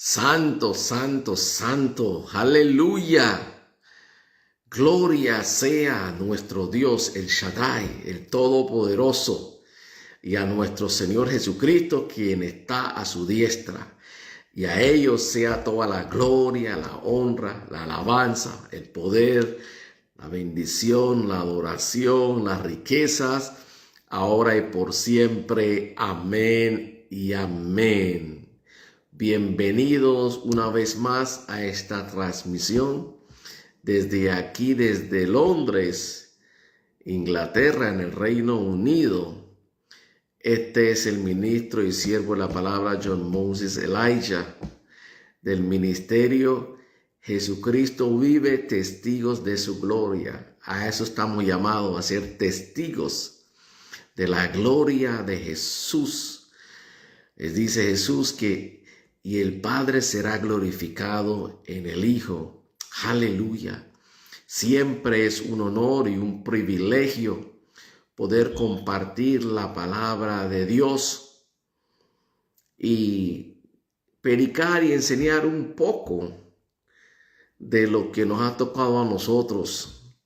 Santo, santo, santo, aleluya. Gloria sea a nuestro Dios, el Shaddai, el Todopoderoso, y a nuestro Señor Jesucristo, quien está a su diestra. Y a ellos sea toda la gloria, la honra, la alabanza, el poder, la bendición, la adoración, las riquezas, ahora y por siempre. Amén y amén. Bienvenidos una vez más a esta transmisión desde aquí, desde Londres, Inglaterra, en el Reino Unido. Este es el ministro y siervo de la palabra John Moses Elijah, del ministerio Jesucristo Vive, Testigos de su Gloria. A eso estamos llamados, a ser testigos de la gloria de Jesús. Les dice Jesús que y el Padre será glorificado en el Hijo. Aleluya. Siempre es un honor y un privilegio poder compartir la palabra de Dios y predicar y enseñar un poco de lo que nos ha tocado a nosotros,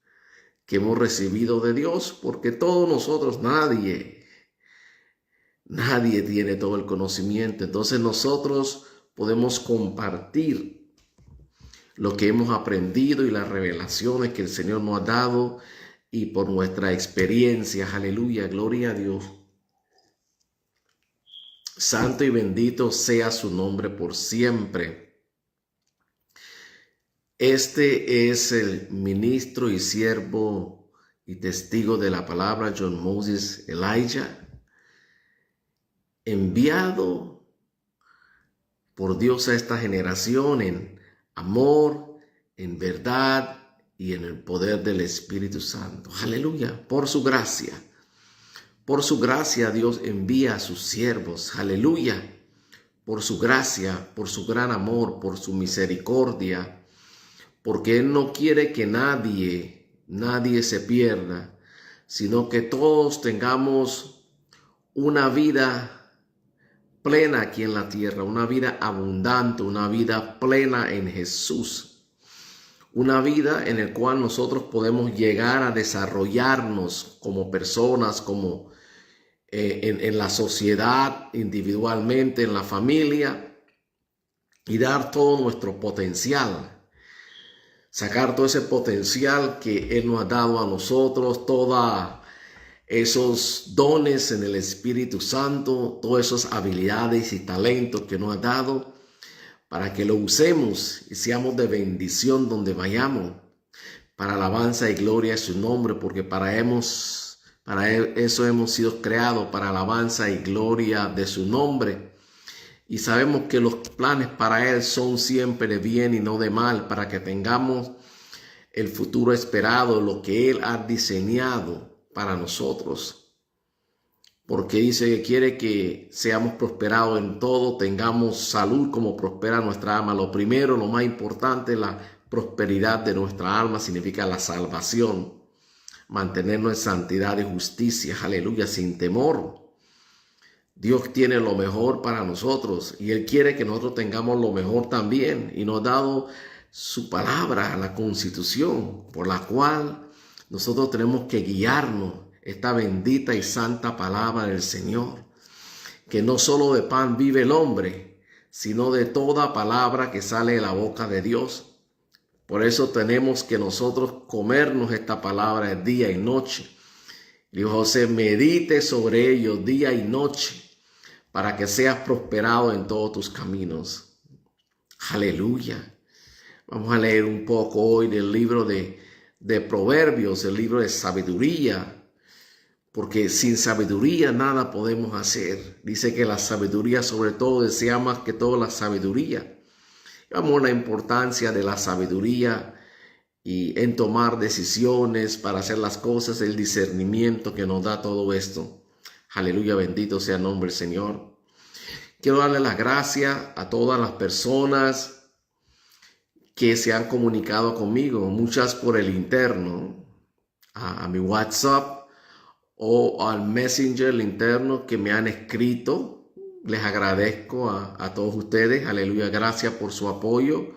que hemos recibido de Dios, porque todos nosotros, nadie tiene todo el conocimiento. Entonces nosotros podemos compartir lo que hemos aprendido y las revelaciones que el Señor nos ha dado y por nuestra experiencia. Aleluya, gloria a Dios. Santo y bendito sea su nombre por siempre. Este es el ministro y siervo y testigo de la palabra John Moses Elijah, enviado por Dios a esta generación en amor, en verdad y en el poder del Espíritu Santo. Aleluya, por su gracia. Por su gracia Dios envía a sus siervos. Aleluya, por su gracia, por su gran amor, por su misericordia, porque Él no quiere que nadie se pierda, sino que todos tengamos una vida plena aquí en la tierra, una vida abundante, una vida plena en Jesús, una vida en la cual nosotros podemos llegar a desarrollarnos como personas, como en la sociedad, individualmente, en la familia, y dar todo nuestro potencial, sacar todo ese potencial que Él nos ha dado a nosotros, toda esos dones en el Espíritu Santo, todas esas habilidades y talentos que nos ha dado, para que lo usemos y seamos de bendición donde vayamos, para alabanza y gloria a su nombre, porque para eso hemos sido creados, para alabanza y gloria de su nombre. Y sabemos que los planes para Él son siempre de bien y no de mal, para que tengamos el futuro esperado, lo que Él ha diseñado para nosotros, porque dice que quiere que seamos prosperados en todo, tengamos salud como prospera nuestra alma. Lo primero, lo más importante, la prosperidad de nuestra alma significa la salvación, mantenernos en santidad y justicia, aleluya, sin temor. Dios tiene lo mejor para nosotros y Él quiere que nosotros tengamos lo mejor también, y nos ha dado su palabra, la Constitución, por la cual nosotros tenemos que guiarnos, esta bendita y santa palabra del Señor, que no solo de pan vive el hombre, sino de toda palabra que sale de la boca de Dios. Por eso tenemos que nosotros comernos esta palabra día y noche. Dijo José, medite sobre ello día y noche, para que seas prosperado en todos tus caminos. Aleluya. Vamos a leer un poco hoy del libro de Proverbios, el libro de sabiduría, porque sin sabiduría nada podemos hacer. Dice que la sabiduría, sobre todo, desea más que todo la sabiduría. Vamos a la importancia de la sabiduría y en tomar decisiones para hacer las cosas, el discernimiento que nos da todo esto. Aleluya, bendito sea el nombre del Señor. Quiero darle las gracias a todas las personas que se han comunicado conmigo, muchas por el interno, a mi WhatsApp o al Messenger, el interno, que me han escrito les agradezco a todos ustedes. Aleluya. Gracias por su apoyo.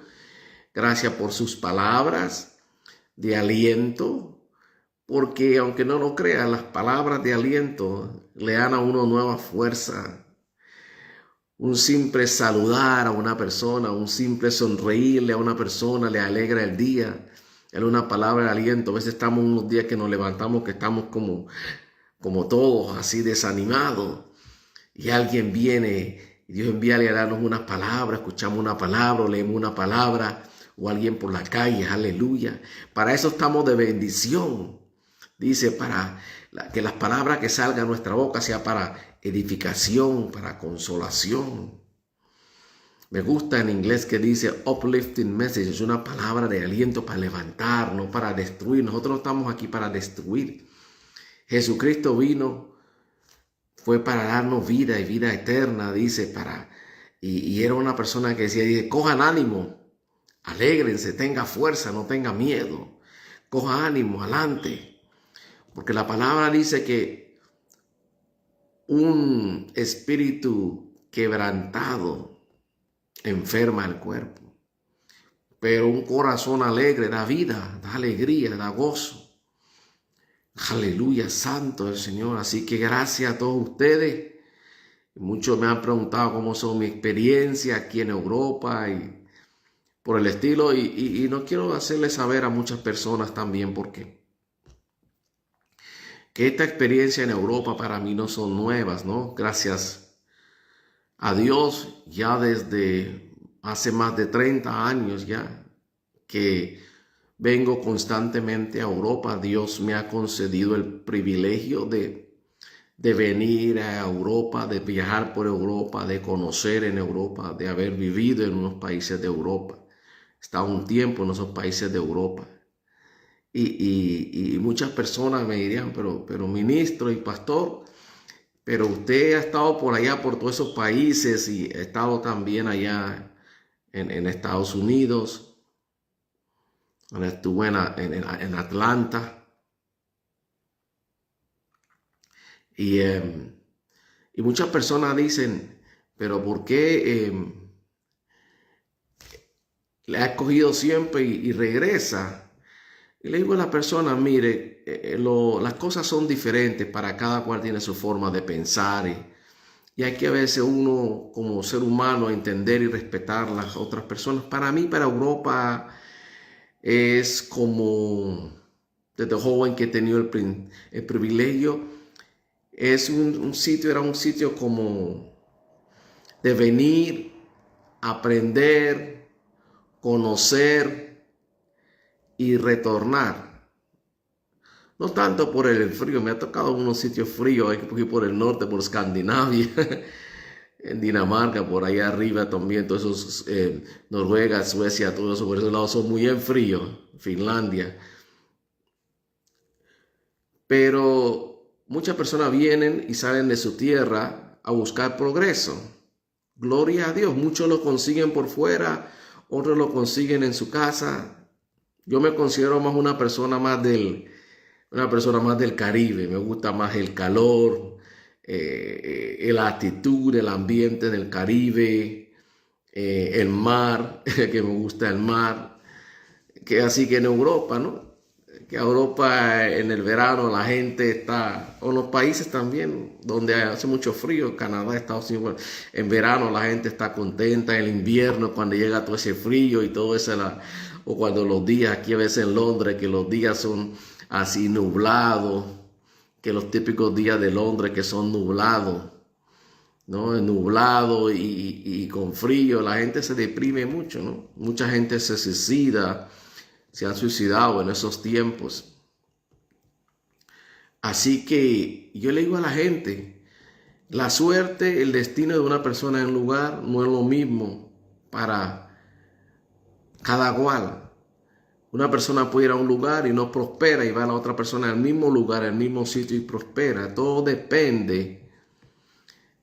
Gracias por sus palabras de aliento. Porque aunque no lo crean, las palabras de aliento le dan a uno nueva fuerza. Un simple saludar a una persona, un simple sonreírle a una persona le alegra el día. Es una palabra de aliento. A veces estamos unos días que nos levantamos, que estamos como todos así desanimados. Y alguien viene y Dios envía a darnos unas palabras, escuchamos una palabra, o leemos una palabra, o alguien por la calle, aleluya. Para eso estamos de bendición. Dice, para que las palabras que salgan de nuestra boca sea para edificación, para consolación. Me gusta en inglés que dice uplifting message, es una palabra de aliento para levantar, no para destruir. Nosotros no estamos aquí para destruir. Jesucristo vino, fue para darnos vida y vida eterna, dice, y era una persona que dice, cojan ánimo, alégrense, tenga fuerza, no tenga miedo, coja ánimo, adelante. Porque la palabra dice que un espíritu quebrantado enferma el cuerpo, pero un corazón alegre da vida, da alegría, da gozo. Aleluya, santo el Señor. Así que gracias a todos ustedes. Muchos me han preguntado cómo son mi experiencia aquí en Europa y por el estilo. Y no quiero hacerles saber a muchas personas también porque que esta experiencia en Europa para mí no son nuevas, ¿no? Gracias a Dios, ya desde hace más de 30 años ya que vengo constantemente a Europa. Dios me ha concedido el privilegio de venir a Europa, de viajar por Europa, de conocer en Europa, de haber vivido en unos países de Europa. He estado un tiempo en esos países de Europa. Y muchas personas me dirían, pero ministro y pastor, pero usted ha estado por allá, por todos esos países y ha estado también allá en Estados Unidos. Estuve en Atlanta. Y muchas personas dicen, pero ¿por qué le ha escogido siempre y regresa? Y le digo a la persona, mire, las cosas son diferentes, para cada cual tiene su forma de pensar y hay que a veces uno como ser humano entender y respetar las otras personas. Para mí, para Europa es como, desde joven que he tenido el privilegio, es era un sitio como de venir, aprender, conocer y retornar. No tanto por el frío, me ha tocado unos sitios fríos, hay que ir por el norte, por Escandinavia, en Dinamarca, por allá arriba también, todos esos, Noruega, Suecia, todo eso, por esos lados son muy fríos, Finlandia. Pero muchas personas vienen y salen de su tierra a buscar progreso. Gloria a Dios, muchos lo consiguen por fuera, otros lo consiguen en su casa. Yo me considero más una persona más del Caribe. Me gusta más el calor, la actitud, el ambiente del Caribe, el mar, que me gusta el mar. Así que en Europa, ¿no? Que Europa en el verano la gente está, o en los países también, donde hace mucho frío, Canadá, Estados Unidos, en verano la gente está contenta, en el invierno cuando llega todo ese frío y todo eso, o cuando los días, aquí a veces en Londres, que los días son así nublados, que los típicos días de Londres que son nublados, ¿no? Nublado y con frío, la gente se deprime mucho, ¿no? Mucha gente se suicida, se han suicidado en esos tiempos. Así que yo le digo a la gente, la suerte, el destino de una persona en un lugar no es lo mismo para cada cual. Una persona puede ir a un lugar y no prospera y va a la otra persona al mismo lugar, al mismo sitio y prospera. Todo depende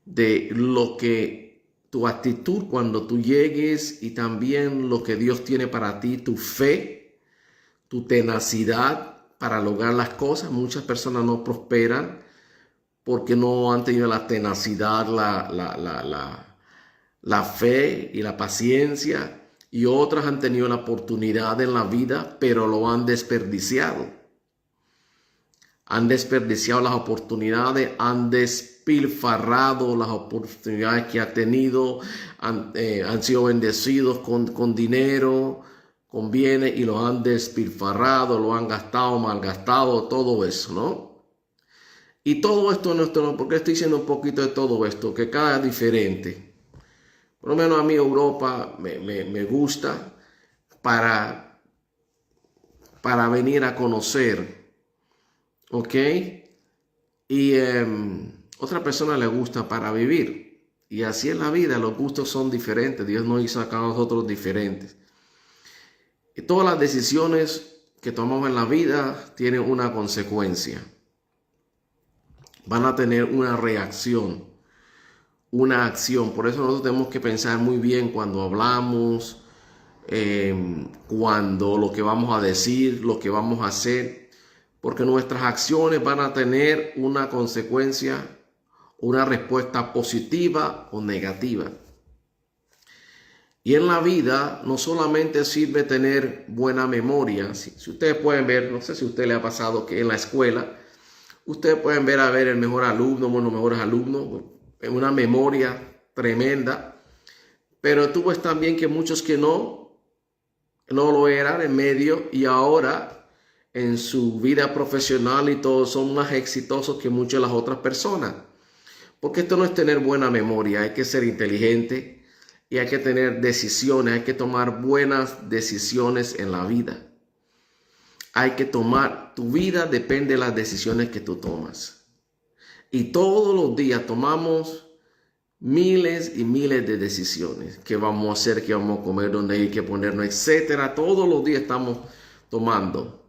de lo que tu actitud cuando tú llegues y también lo que Dios tiene para ti, tu fe, tu tenacidad para lograr las cosas. Muchas personas no prosperan porque no han tenido la tenacidad, la fe y la paciencia, y otras han tenido la oportunidad en la vida, pero lo han desperdiciado. Han desperdiciado las oportunidades, han despilfarrado las oportunidades que ha tenido, han sido bendecidos con dinero, con bienes, y lo han despilfarrado, lo han gastado, malgastado, todo eso, ¿no? Y todo esto nuestro, porque estoy diciendo un poquito de todo esto, que cada es diferente. Por lo menos a mí Europa me gusta para venir a conocer, ¿ok? Y otra persona le gusta para vivir. Y así es la vida, los gustos son diferentes. Dios nos hizo a nosotros diferentes. Y todas las decisiones que tomamos en la vida tienen una consecuencia. Van a tener una reacción, una acción. Por eso nosotros tenemos que pensar muy bien cuando hablamos, cuando lo que vamos a decir, lo que vamos a hacer, porque nuestras acciones van a tener una consecuencia, una respuesta positiva o negativa. Y en la vida no solamente sirve tener buena memoria. Si ustedes pueden ver, no sé si a usted le ha pasado que en la escuela, ustedes pueden ver el mejor alumno, uno de los mejores alumnos, en una memoria tremenda. Pero tú ves también que muchos que no lo eran en medio, y ahora en su vida profesional y todo son más exitosos que muchas de las otras personas. Porque esto no es tener buena memoria, hay que ser inteligente y hay que tener decisiones, hay que tomar buenas decisiones en la vida. Hay que tomar, tu vida depende de las decisiones que tú tomas. Y todos los días tomamos miles y miles de decisiones. ¿Qué vamos a hacer? ¿Qué vamos a comer? ¿Dónde hay que ponernos? Etcétera. Todos los días estamos tomando.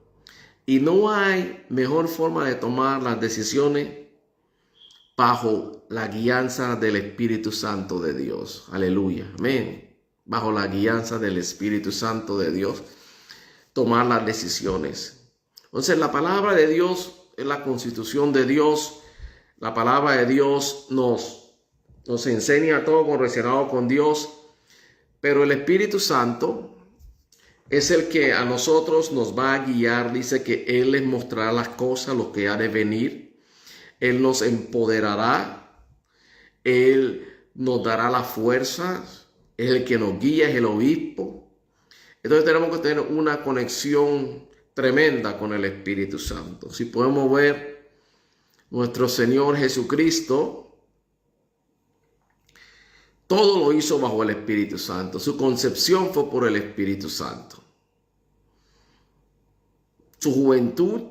Y no hay mejor forma de tomar las decisiones bajo la guianza del Espíritu Santo de Dios. Aleluya. Amén. Bajo la guianza del Espíritu Santo de Dios, tomar las decisiones. Entonces, la palabra de Dios es la constitución de Dios. La palabra de Dios nos enseña todo relacionado con Dios. Pero el Espíritu Santo es el que a nosotros nos va a guiar. Dice que Él les mostrará las cosas, lo que ha de venir. Él nos empoderará, Él nos dará la fuerza, es el que nos guía, es el obispo. Entonces tenemos que tener una conexión tremenda con el Espíritu Santo. Si podemos ver, nuestro Señor Jesucristo, todo lo hizo bajo el Espíritu Santo. Su concepción fue por el Espíritu Santo. Su juventud,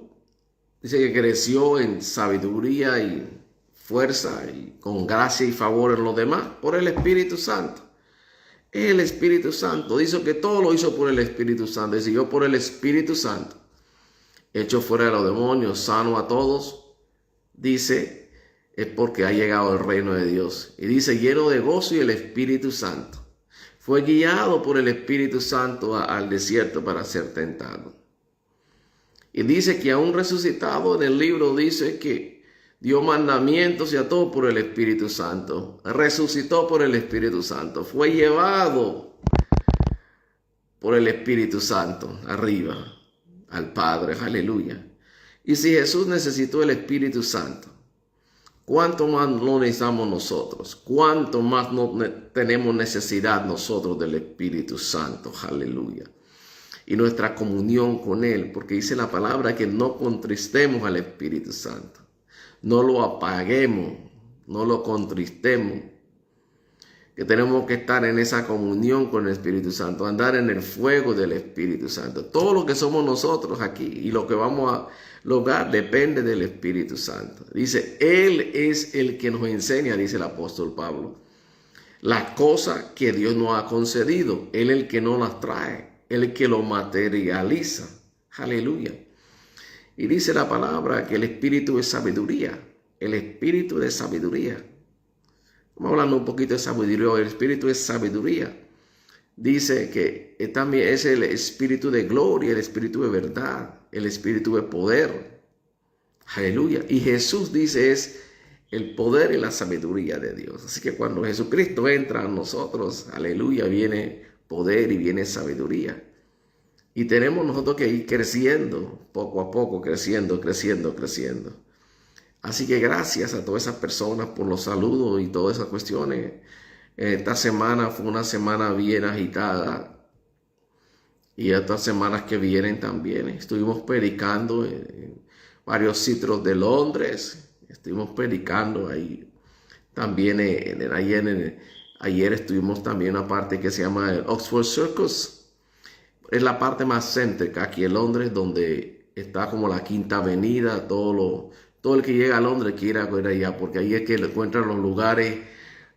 dice que creció en sabiduría y fuerza y con gracia y favor en los demás por el Espíritu Santo. El Espíritu Santo dice que todo lo hizo por el Espíritu Santo. Dice, yo por el Espíritu Santo hecho fuera de los demonios, sano a todos. Dice, es porque ha llegado el reino de Dios. Y dice, lleno de gozo y el Espíritu Santo. Fue guiado por el Espíritu Santo al desierto para ser tentado. Y dice que aún resucitado, en el libro dice que dio mandamientos y a todo por el Espíritu Santo. Resucitó por el Espíritu Santo. Fue llevado por el Espíritu Santo arriba al Padre. Aleluya. Y si Jesús necesitó el Espíritu Santo, ¿cuánto más lo necesitamos nosotros? ¿Cuánto más tenemos necesidad nosotros del Espíritu Santo? Aleluya. Y nuestra comunión con Él, porque dice la palabra que no contristemos al Espíritu Santo. No lo apaguemos, no lo contristemos. Que tenemos que estar en esa comunión con el Espíritu Santo, andar en el fuego del Espíritu Santo. Todo lo que somos nosotros aquí y lo que vamos a lograr depende del Espíritu Santo. Dice, Él es el que nos enseña, dice el apóstol Pablo, las cosas que Dios nos ha concedido. Él es el que nos las trae. El que lo materializa. Aleluya. Y dice la palabra que el espíritu es sabiduría. El espíritu de sabiduría. Vamos hablando un poquito de sabiduría. El espíritu es sabiduría. Dice que también es el espíritu de gloria, el espíritu de verdad, el espíritu de poder. Aleluya. Y Jesús dice es el poder y la sabiduría de Dios. Así que cuando Jesucristo entra a nosotros, aleluya, viene poder y viene sabiduría. Y tenemos nosotros que ir creciendo, poco a poco, creciendo. Así que gracias a todas esas personas por los saludos y todas esas cuestiones. Esta semana fue una semana bien agitada. Y estas semanas que vienen también estuvimos predicando en varios sitios de Londres. Estuvimos predicando ahí. También ayer estuvimos también en una parte que se llama el Oxford Circus. Es la parte más céntrica aquí en Londres, donde está como la Quinta Avenida. Todo el que llega a Londres quiere ir allá, porque ahí es que encuentran los lugares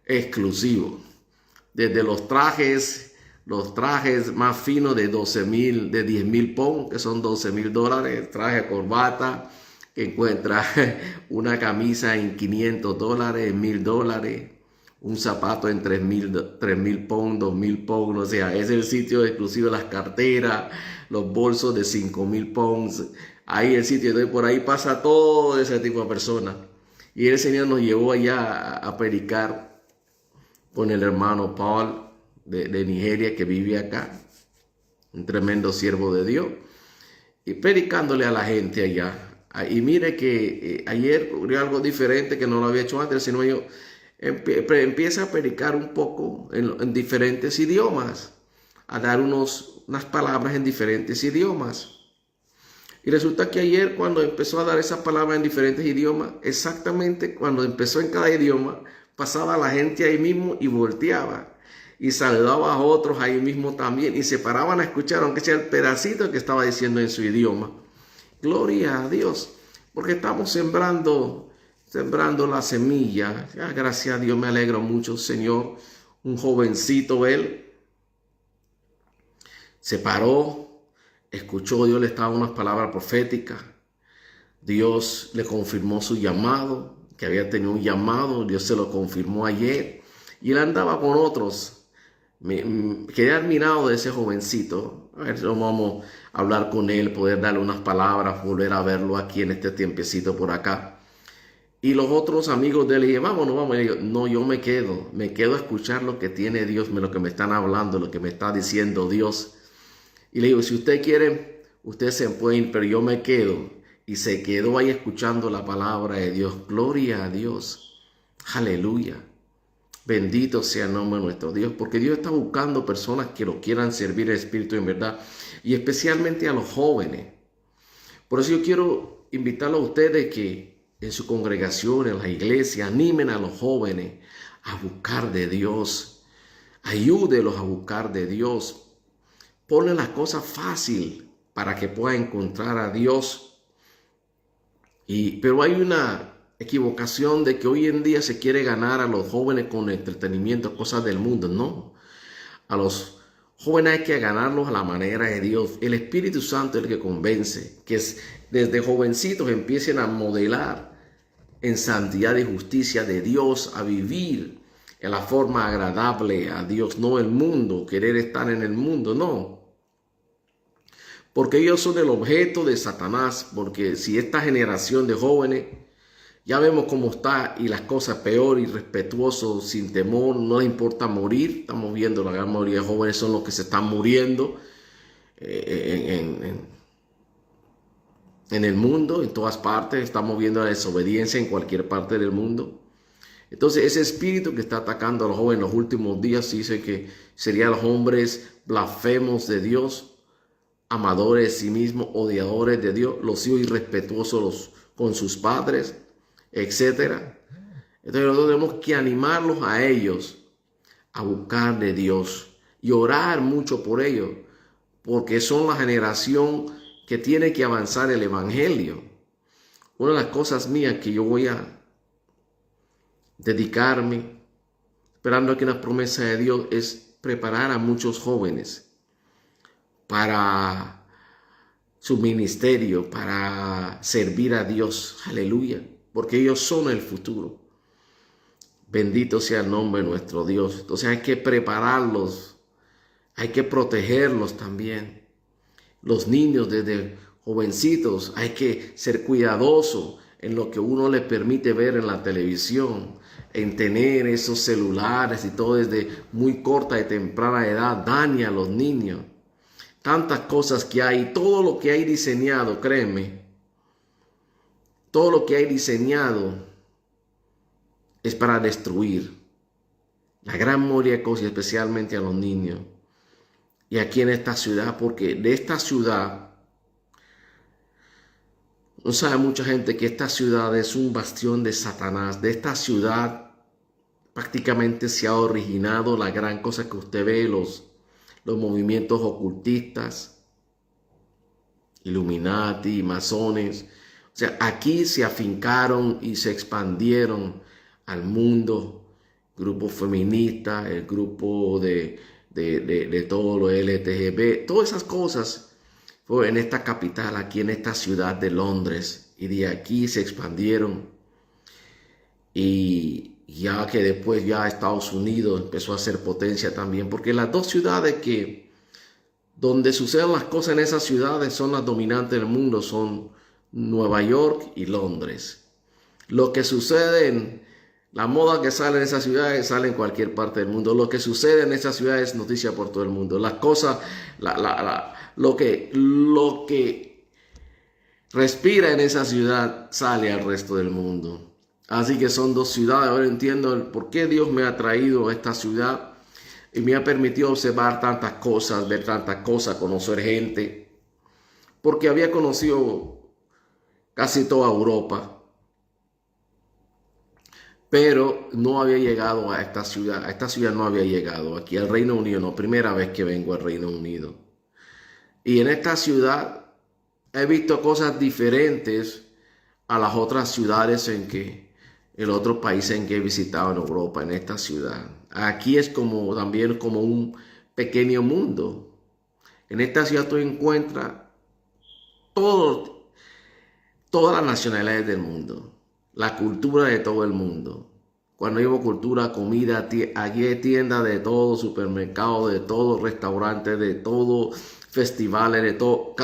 exclusivos. Desde los trajes más finos de 12,000, de 10,000 pounds, que son $12,000, traje, corbata, que encuentra una camisa en $500, en $1,000, un zapato en 3,000 pounds, 2,000 pounds, o sea, es el sitio exclusivo de las carteras, los bolsos de 5,000 pounds, ahí el sitio, entonces por ahí pasa todo ese tipo de personas. Y el Señor nos llevó allá a predicar con el hermano Paul de Nigeria, que vive acá, un tremendo siervo de Dios, y predicándole a la gente allá. Y mire que ayer ocurrió algo diferente que no lo había hecho antes, sino yo empieza a predicar un poco en diferentes idiomas, a dar unas palabras en diferentes idiomas. Y resulta que ayer, cuando empezó a dar esas palabras en diferentes idiomas, exactamente cuando empezó en cada idioma, pasaba la gente ahí mismo y volteaba y saludaba a otros ahí mismo también y se paraban a escuchar, aunque sea el pedacito que estaba diciendo en su idioma. Gloria a Dios, porque estamos sembrando la semilla. Gracias a Dios, me alegro mucho, Señor. Un jovencito, él se paró, escuchó, Dios le estaba unas palabras proféticas. Dios le confirmó su llamado, que había tenido un llamado. Dios se lo confirmó ayer. Y él andaba con otros. Quedé admirado de ese jovencito. A ver si vamos a hablar con él, poder darle unas palabras, volver a verlo aquí en este tiempecito por acá. Y los otros amigos de él le dije, vámonos. Y le digo, no, yo me quedo a escuchar lo que tiene Dios, lo que me están hablando, lo que me está diciendo Dios. Y le digo, si usted quiere, usted se puede ir, pero yo me quedo. Y se quedó ahí escuchando la palabra de Dios. Gloria a Dios. Aleluya. Bendito sea el nombre de nuestro Dios, porque Dios está buscando personas que lo quieran servir el Espíritu en verdad, y especialmente a los jóvenes. Por eso yo quiero invitarlos a ustedes que en su congregación, en la iglesia, animen a los jóvenes a buscar de Dios. Ayúdelos a buscar de Dios. Ponle las cosas fácil para que puedan encontrar a Dios. Pero hay una equivocación de que hoy en día se quiere ganar a los jóvenes con entretenimiento, cosas del mundo. No, a los jóvenes hay que ganarlos a la manera de Dios. El Espíritu Santo es el que convence, que desde jovencitos empiecen a modelar en santidad y justicia de Dios, a vivir en la forma agradable a Dios, no el mundo, querer estar en el mundo, no. Porque ellos son el objeto de Satanás, porque si esta generación de jóvenes, ya vemos cómo está y las cosas peor, irrespetuosos, sin temor, no les importa morir. Estamos viendo la gran mayoría de jóvenes son los que se están muriendo en el mundo, en todas partes. Estamos viendo la desobediencia en cualquier parte del mundo. Entonces ese espíritu que está atacando a los jóvenes en los últimos días dice que serían los hombres blasfemos de Dios, amadores de sí mismos, odiadores de Dios, los hijos irrespetuosos con sus padres, etcétera. Entonces nosotros tenemos que animarlos a ellos a buscar de Dios y orar mucho por ellos, porque son la generación que tiene que avanzar el evangelio. Una de las cosas mías que yo voy a dedicarme, esperando que una promesa de Dios, es preparar a muchos jóvenes para su ministerio, para servir a Dios. Aleluya. Porque ellos son el futuro. Bendito sea el nombre de nuestro Dios. Entonces hay que prepararlos, hay que protegerlos también. Los niños desde jovencitos hay que ser cuidadosos en lo que uno le permite ver en la televisión, en tener esos celulares y todo desde muy corta y temprana edad, daña a los niños. Tantas cosas que hay, todo lo que hay diseñado, créeme, todo lo que hay diseñado es para destruir la gran mayoría de cosas, especialmente a los niños. Y aquí en esta ciudad, porque de esta ciudad, no sabe mucha gente que esta ciudad es un bastión de Satanás. De esta ciudad prácticamente se ha originado la gran cosa que usted ve, los movimientos ocultistas, Illuminati, masones. O sea, aquí se afincaron y se expandieron al mundo. Grupo feminista, el grupo de todo lo LGTB, todas esas cosas fue en esta capital, aquí en esta ciudad de Londres, y de aquí se expandieron, y ya que después ya Estados Unidos empezó a ser potencia también, porque las dos ciudades donde suceden las cosas en esas ciudades son las dominantes del mundo, son Nueva York y Londres. Lo que sucede en la moda que sale en esas ciudades sale en cualquier parte del mundo. Lo que sucede en esas ciudades es noticia por todo el mundo. Las cosas, lo que respira en esa ciudad sale al resto del mundo. Así que son dos ciudades. Ahora entiendo el por qué Dios me ha traído a esta ciudad y me ha permitido observar tantas cosas, ver tantas cosas, conocer gente. Porque había conocido casi toda Europa, pero no había llegado a esta ciudad. A esta ciudad no había llegado. Aquí al Reino Unido, no, primera vez que vengo al Reino Unido. Y en esta ciudad he visto cosas diferentes a las otras ciudades el otro país en que he visitado en Europa, en esta ciudad. Aquí es también como un pequeño mundo. En esta ciudad tú encuentras todas las nacionalidades del mundo. La cultura de todo el mundo. Cuando digo cultura, comida, aquí hay tiendas de todo, supermercados de todo, restaurantes de todo, festivales de todo.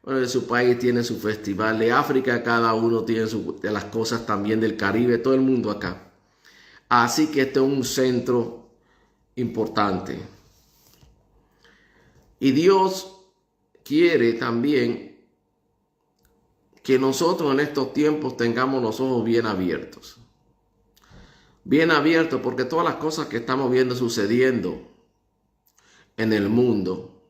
De su país tiene su festival. De África cada uno tiene de las cosas también del Caribe, todo el mundo acá. Así que este es un centro importante. Y Dios quiere también que nosotros en estos tiempos tengamos los ojos bien abiertos. Bien abiertos, porque todas las cosas que estamos viendo sucediendo en el mundo,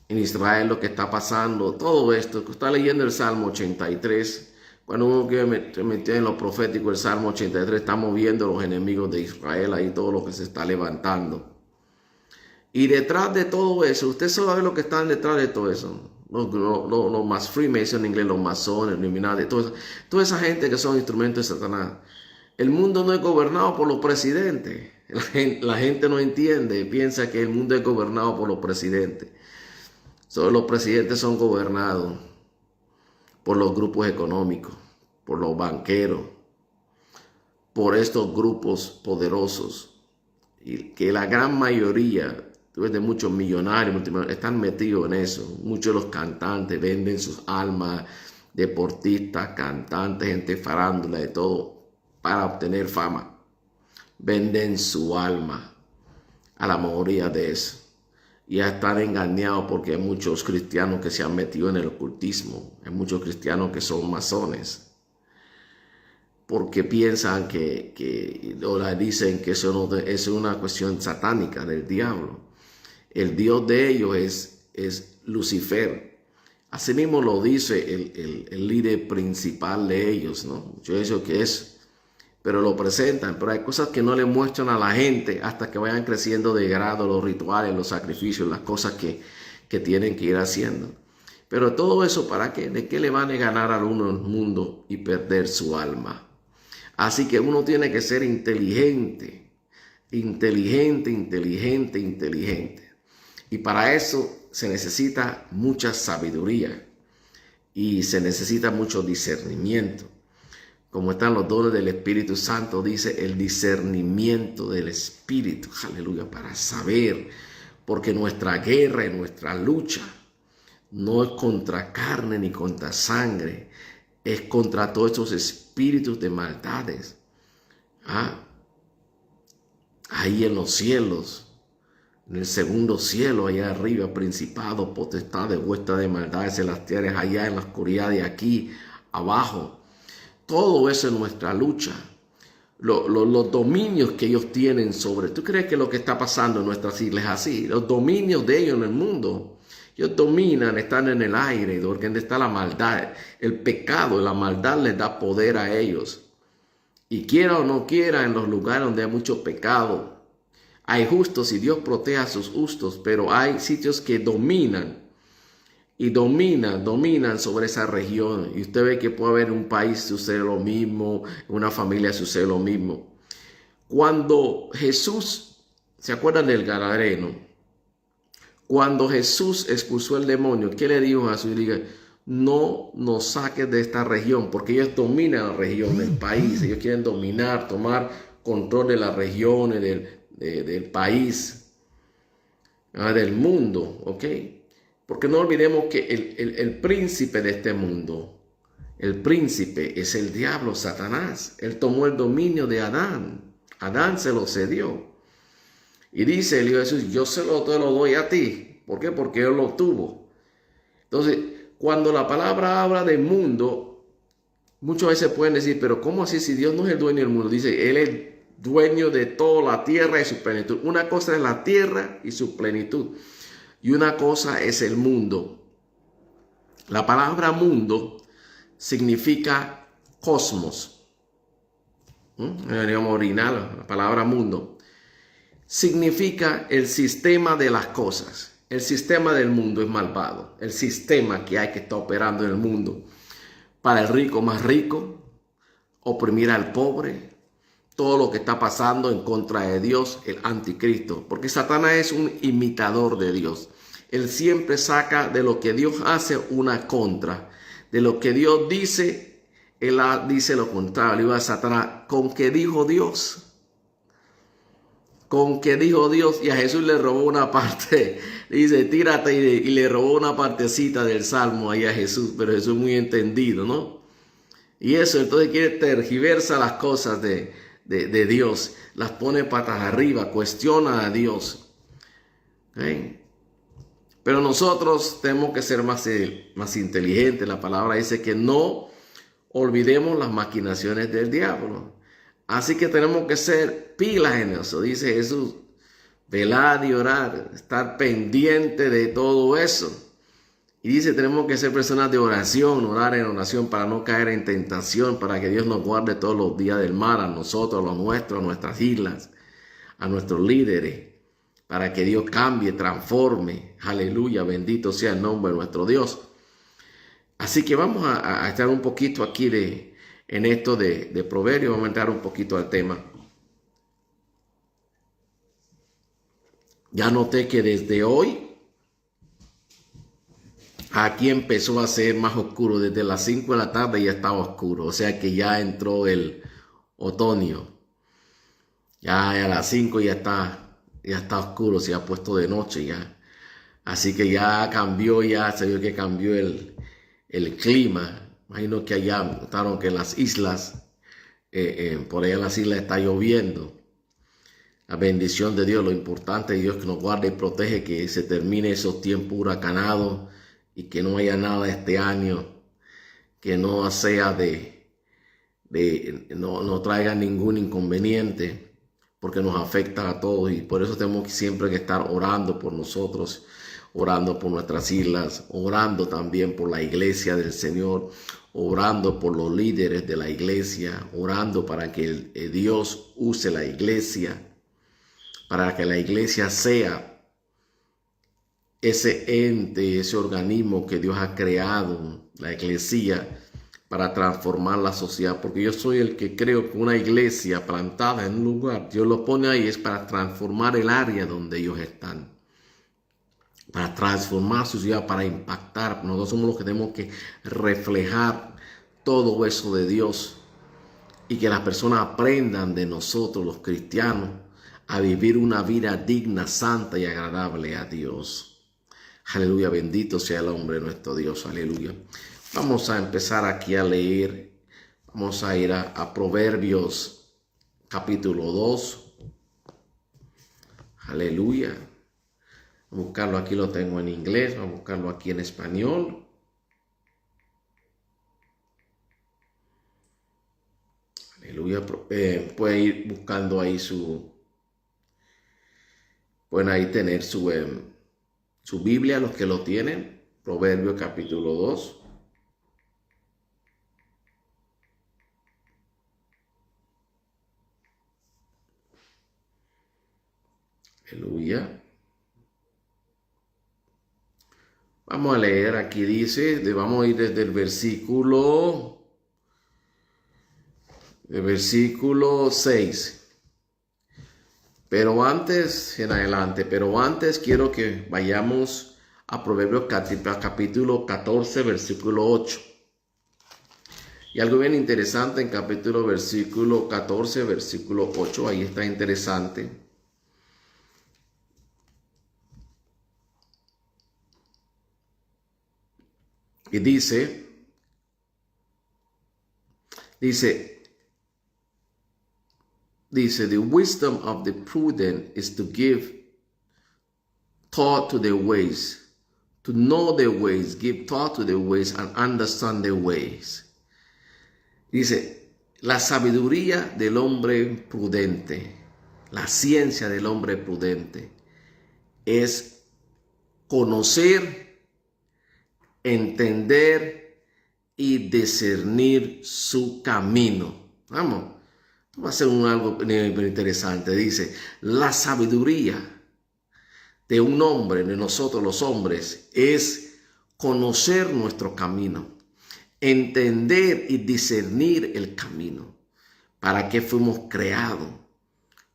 en Israel, lo que está pasando, todo esto, que está leyendo el Salmo 83, cuando uno quiere meter en lo profético, el Salmo 83, estamos viendo los enemigos de Israel, ahí todo lo que se está levantando. Y detrás de todo eso, usted sabe lo que están detrás de todo eso. Los más Freemason en inglés, los masones, los Illuminati, toda esa gente que son instrumentos de Satanás. El mundo no es gobernado por los presidentes. La gente no entiende, piensa que el mundo es gobernado por los presidentes. Solo los presidentes son gobernados por los grupos económicos, por los banqueros, por estos grupos poderosos. Y que la gran mayoría de muchos millonarios están metidos en eso. Muchos de los cantantes venden sus almas, deportistas, cantantes, gente farándula, de todo, para obtener fama. Venden su alma a la mayoría de eso. Y ya están engañados porque hay muchos cristianos que se han metido en el ocultismo. Hay muchos cristianos que son masones. Porque piensan ahora dicen que eso es una cuestión satánica del diablo. El Dios de ellos es Lucifer. Así mismo lo dice el líder principal de ellos, ¿no? Yo eso que es, pero lo presentan. Pero hay cosas que no le muestran a la gente hasta que vayan creciendo de grado los rituales, los sacrificios, las cosas que tienen que ir haciendo. Pero todo eso, ¿para qué? ¿De qué le van a ganar a uno el mundo y perder su alma? Así que uno tiene que ser inteligente. Y para eso se necesita mucha sabiduría y se necesita mucho discernimiento. Como están los dones del Espíritu Santo, dice el discernimiento del Espíritu, aleluya, para saber, porque nuestra guerra y nuestra lucha no es contra carne ni contra sangre, es contra todos estos espíritus de maldades. Ahí en los cielos, en el segundo cielo, allá arriba, principados, potestades, huestes de maldades celestiales, allá en la oscuridad de aquí abajo. Todo eso es nuestra lucha. Los dominios que ellos tienen sobre... ¿Tú crees que lo que está pasando en nuestras islas es así? Los dominios de ellos en el mundo. Ellos dominan, están en el aire, donde está la maldad. El pecado, la maldad les da poder a ellos. Y quiera o no quiera, en los lugares donde hay mucho pecado, hay justos y Dios protege a sus justos, pero hay sitios que dominan y dominan sobre esa región. Y usted ve que puede haber en un país sucede lo mismo, en una familia sucede lo mismo. Cuando Jesús, ¿se acuerdan del Gadareno? Cuando Jesús expulsó el demonio, ¿qué le dijo a Jesús? Le dijo, no nos saques de esta región, porque ellos dominan la región, el país. Ellos quieren dominar, tomar control de las regiones, del país, del mundo, ¿ok? Porque no olvidemos que el príncipe de este mundo, el príncipe es el diablo, Satanás. Él tomó el dominio de Adán. Adán se lo cedió. Y dice el Hijo de Jesús, yo te lo doy a ti. ¿Por qué? Porque él lo tuvo. Entonces, cuando la palabra habla del mundo, muchas veces pueden decir, pero ¿cómo así si Dios no es el dueño del mundo? Dice, Él es dueño de toda la tierra y su plenitud. Una cosa es la tierra y su plenitud. Y una cosa es el mundo. La palabra mundo significa cosmos. En el idioma original, la palabra mundo significa el sistema de las cosas. El sistema del mundo es malvado. El sistema que hay que estar operando en el mundo. Para el rico más rico, oprimir al pobre, todo lo que está pasando en contra de Dios, el anticristo. Porque Satanás es un imitador de Dios. Él siempre saca de lo que Dios hace una contra. De lo que Dios dice, él dice lo contrario. Le iba a Satanás, ¿con qué dijo Dios? Con que dijo Dios, y a Jesús le robó una parte, dice tírate, y le robó una partecita del Salmo ahí a Jesús, pero Jesús muy entendido, ¿no? Y eso, entonces quiere tergiversar las cosas de Dios, las pone patas arriba, cuestiona a Dios. ¿Okay? Pero nosotros tenemos que ser más inteligentes. La palabra dice que no olvidemos las maquinaciones del diablo. Así que tenemos que ser pilas en eso, dice Jesús. Velar y orar, estar pendiente de todo eso. Y dice, tenemos que ser personas de oración, orar en oración para no caer en tentación, para que Dios nos guarde todos los días del mal, a nosotros, a los nuestros, a nuestras islas, a nuestros líderes, para que Dios cambie, transforme. Aleluya, bendito sea el nombre de nuestro Dios. Así que vamos a estar un poquito aquí en esto de Proverbios, vamos a entrar un poquito al tema. Ya noté que desde hoy aquí empezó a ser más oscuro. Desde las 5 de la tarde ya estaba oscuro. O sea que ya entró el otoño. Ya a las 5 ya está oscuro. Se ha puesto de noche ya. Así que ya cambió, ya se vio que cambió el clima. Imagino que allá notaron que en las islas, por allá en las islas está lloviendo. La bendición de Dios, lo importante de Dios que nos guarde y protege, que se termine esos tiempos huracanados y que no haya nada este año, que no sea no traiga ningún inconveniente, porque nos afecta a todos y por eso tenemos siempre que estar orando por nosotros, orando por nuestras islas, orando también por la iglesia del Señor, orando por los líderes de la iglesia, orando para que Dios use la iglesia, para que la iglesia sea ese ente, ese organismo que Dios ha creado, la iglesia, para transformar la sociedad. Porque yo soy el que creo que una iglesia plantada en un lugar, Dios lo pone ahí, es para transformar el área donde ellos están, para transformar su ciudad, para impactar. Nosotros somos los que tenemos que reflejar todo eso de Dios y que las personas aprendan de nosotros, los cristianos, a vivir una vida digna, santa y agradable a Dios. Aleluya, bendito sea el hombre nuestro Dios, aleluya. Vamos a empezar aquí a leer. Vamos a ir a Proverbios capítulo 2. Aleluya. Voy a buscarlo aquí, lo tengo en inglés. Vamos a buscarlo aquí en español. Aleluya. Pueden ir buscando ahí pueden ahí tener su Biblia, los que lo tienen. Proverbios capítulo 2. Aleluya. Vamos a leer, aquí dice, vamos a ir desde el versículo 6. Pero antes quiero que vayamos a Proverbios capítulo 14, versículo 8. Y algo bien interesante en versículo 14, versículo 8, ahí está interesante. Y dice, the wisdom of the prudent is to give thought to their ways, to know their ways, give thought to their ways and understand their ways. Dice, la sabiduría del hombre prudente, la ciencia del hombre prudente es conocer, entender y discernir su camino. Vamos a hacer algo interesante. Dice, la sabiduría de un hombre, de nosotros los hombres, es conocer nuestro camino, entender y discernir el camino. ¿Para qué fuimos creados?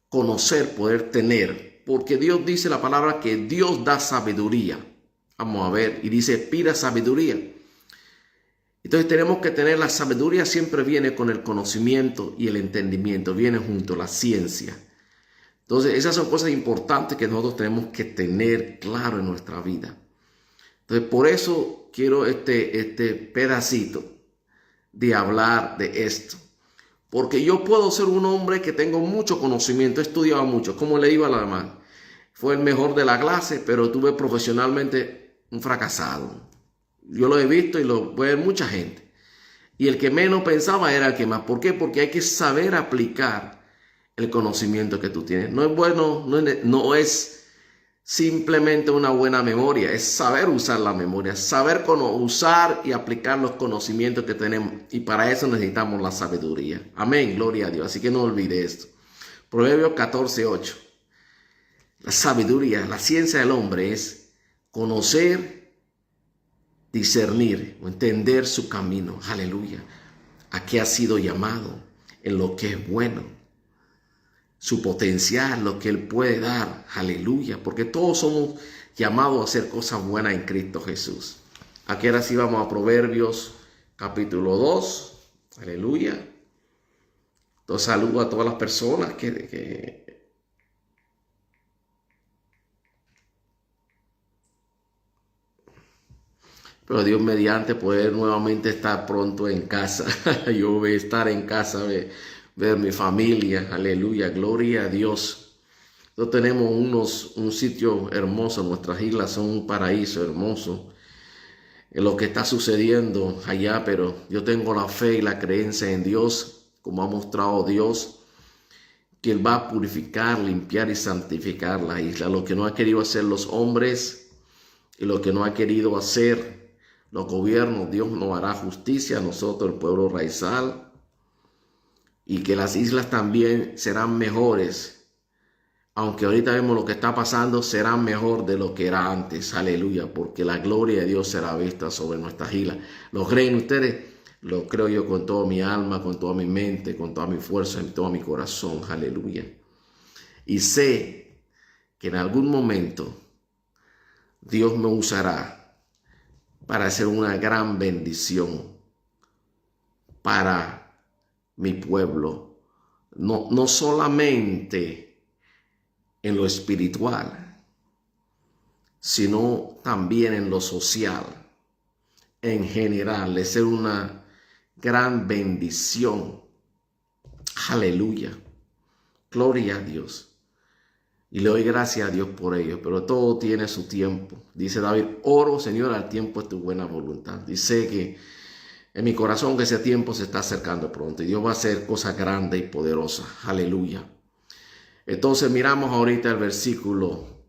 Conocer, poder tener. Porque Dios dice la palabra que Dios da sabiduría. Vamos a ver, y dice, pida sabiduría. Entonces tenemos que tener la sabiduría, siempre viene con el conocimiento y el entendimiento, viene junto a la ciencia. Entonces esas son cosas importantes que nosotros tenemos que tener claro en nuestra vida. Entonces por eso quiero este pedacito de hablar de esto. Porque yo puedo ser un hombre que tengo mucho conocimiento, he estudiado mucho, como le iba a la demás. Fue el mejor de la clase, pero tuve profesionalmente un fracasado. Yo lo he visto y lo puede ver mucha gente. Y el que menos pensaba era el que más. ¿Por qué? Porque hay que saber aplicar el conocimiento que tú tienes. No es bueno, no es simplemente una buena memoria, es saber usar la memoria, saber usar y aplicar los conocimientos que tenemos. Y para eso necesitamos la sabiduría. Amén, gloria a Dios. Así que no olvide esto. Proverbios 14, 8. La sabiduría, la ciencia del hombre es conocer, discernir o entender su camino. Aleluya. ¿A qué ha sido llamado? En lo que es bueno. Su potencial, lo que Él puede dar. Aleluya. Porque todos somos llamados a hacer cosas buenas en Cristo Jesús. Aquí ahora sí vamos a Proverbios capítulo 2. Aleluya. Entonces saludo a todas las personas pero Dios mediante poder nuevamente estar pronto en casa. Yo voy a estar en casa, ver mi familia. Aleluya, gloria a Dios. Nosotros tenemos un sitio hermoso. Nuestras islas son un paraíso hermoso. En lo que está sucediendo allá, pero yo tengo la fe y la creencia en Dios, como ha mostrado Dios, que Él va a purificar, limpiar y santificar la isla. Lo que no ha querido hacer los hombres y lo que no ha querido hacer los gobiernos, Dios nos hará justicia a nosotros, el pueblo raizal, y que las islas también serán mejores. Aunque ahorita vemos lo que está pasando, será mejor de lo que era antes. Aleluya, porque la gloria de Dios será vista sobre nuestras islas. ¿Lo creen ustedes? Lo creo yo con toda mi alma, con toda mi mente, con toda mi fuerza, en todo mi corazón. Aleluya. Y sé que en algún momento Dios me usará para hacer una gran bendición para mi pueblo. No solamente en lo espiritual, sino también en lo social, en general, de ser una gran bendición. Aleluya. Gloria a Dios. Y le doy gracias a Dios por ello, pero todo tiene su tiempo. Dice David, oro, Señor, al tiempo de tu buena voluntad. Dice que en mi corazón que ese tiempo se está acercando pronto y Dios va a hacer cosas grandes y poderosas. Aleluya. Entonces miramos ahorita el versículo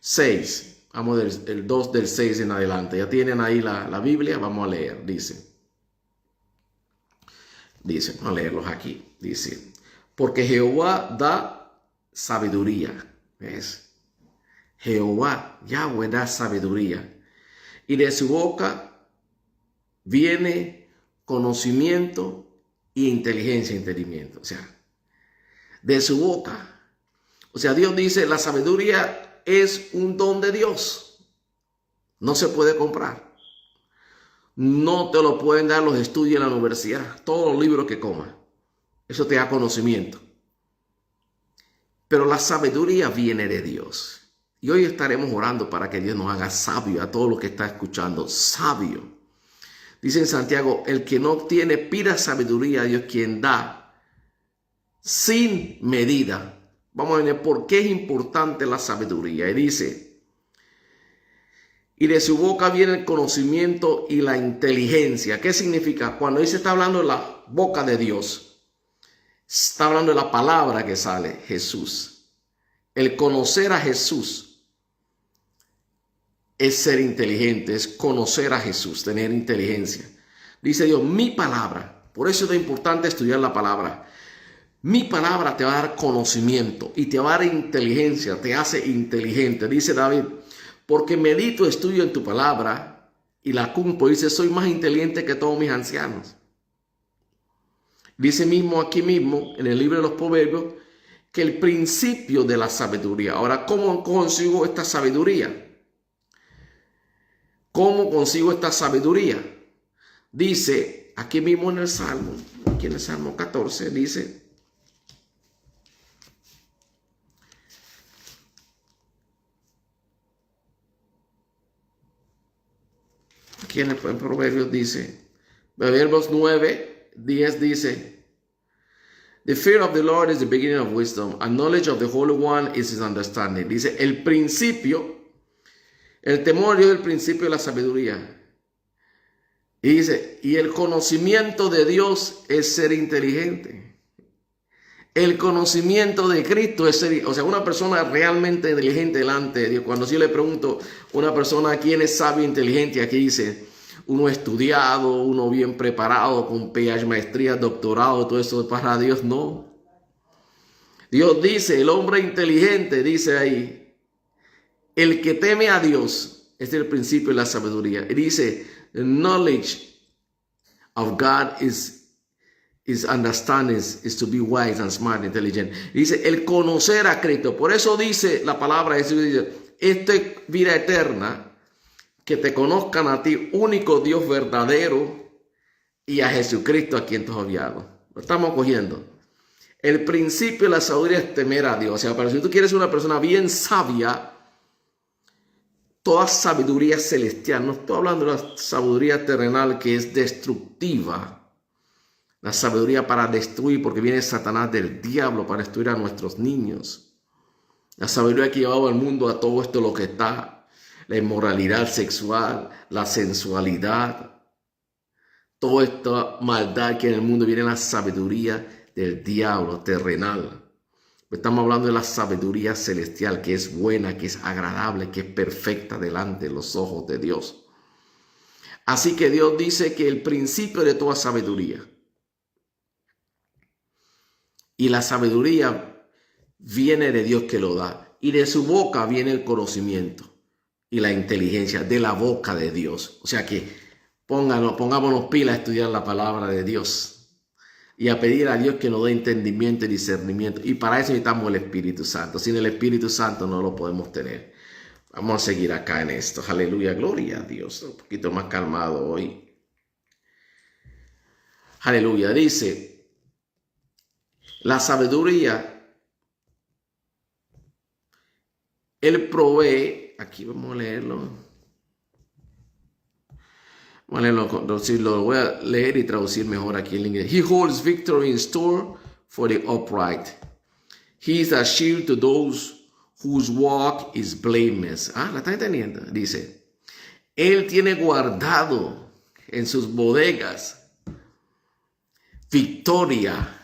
6. Vamos del 2 del 6 en adelante. Ya tienen ahí la Biblia. Vamos a leer. Dice, vamos a leerlos aquí. Dice, porque Jehová da sabiduría. ¿Ves? Jehová, Yahweh da sabiduría. Y de su boca viene conocimiento y inteligencia, entendimiento. O sea, de su boca. O sea, Dios dice, la sabiduría es un don de Dios. No se puede comprar. No te lo pueden dar los estudios en la universidad. Todos los libros que comas. Eso te da conocimiento. Pero la sabiduría viene de Dios. Y hoy estaremos orando para que Dios nos haga sabio a todo lo que está escuchando. Sabio. Dice en Santiago, el que no tiene, pida sabiduría a Dios, quien da sin medida. Vamos a ver por qué es importante la sabiduría. Y dice, y de su boca viene el conocimiento y la inteligencia. ¿Qué significa? Cuando dice está hablando de la boca de Dios, está hablando de la palabra que sale, Jesús. El conocer a Jesús es ser inteligente, es conocer a Jesús, tener inteligencia. Dice Dios, mi palabra. Por eso es importante estudiar la palabra. Mi palabra te va a dar conocimiento y te va a dar inteligencia, te hace inteligente. Dice David, porque medito, estudio en tu palabra y la cumplo. Dice, soy más inteligente que todos mis ancianos. Dice mismo aquí mismo, en el libro de los Proverbios, que el principio de la sabiduría. Ahora, ¿cómo consigo esta sabiduría? ¿Cómo consigo esta sabiduría? Dice, aquí mismo en el Salmo, aquí en el Salmo 14, dice, aquí en Proverbios dice, Proverbios 9, 10 dice, the fear of the Lord is the beginning of wisdom, and knowledge of the Holy One is his understanding. Dice, el principio, el temor de Dios es el principio de la sabiduría. Y dice, y el conocimiento de Dios es ser inteligente. El conocimiento de Cristo es ser, o sea, una persona realmente inteligente delante de Dios. Cuando yo le pregunto a una persona quién es sabio e inteligente, aquí dice, uno estudiado, uno bien preparado, con PhD, maestría, doctorado, todo eso para Dios, no. Dios dice, el hombre inteligente, dice ahí, el que teme a Dios, es el principio de la sabiduría. Y dice, the knowledge of God is understanding, is to be wise and smart, intelligent. Y dice, el conocer a Cristo. Por eso dice la palabra de Jesús, dice, esta es vida eterna, que te conozcan a ti, único Dios verdadero, y a Jesucristo a quien tú has enviado. Lo estamos cogiendo. El principio de la sabiduría es temer a Dios. O sea, pero si tú quieres una persona bien sabia, toda sabiduría celestial, no estoy hablando de la sabiduría terrenal que es destructiva, la sabiduría para destruir, porque viene Satanás del diablo para destruir a nuestros niños. La sabiduría que ha llevado al mundo a todo esto lo que está, la inmoralidad sexual, la sensualidad, toda esta maldad que en el mundo viene la sabiduría del diablo terrenal. Estamos hablando de la sabiduría celestial, que es buena, que es agradable, que es perfecta delante de los ojos de Dios. Así que Dios dice que el principio de toda sabiduría, y la sabiduría viene de Dios que lo da, y de su boca viene el conocimiento y la inteligencia, de la boca de Dios. O sea que pongámonos pilas a estudiar la palabra de Dios y a pedir a Dios que nos dé entendimiento y discernimiento. Y para eso necesitamos el Espíritu Santo. Sin el Espíritu Santo no lo podemos tener. Vamos a seguir acá en esto. Aleluya, gloria a Dios. Un poquito más calmado hoy. Aleluya, dice, la sabiduría, Él provee, aquí vamos a leerlo. Vale, lo voy a leer y traducir mejor aquí en inglés. He holds victory in store for the upright. He is a shield to those whose walk is blameless. ¿La está entendiendo? Dice, Él tiene guardado en sus bodegas victoria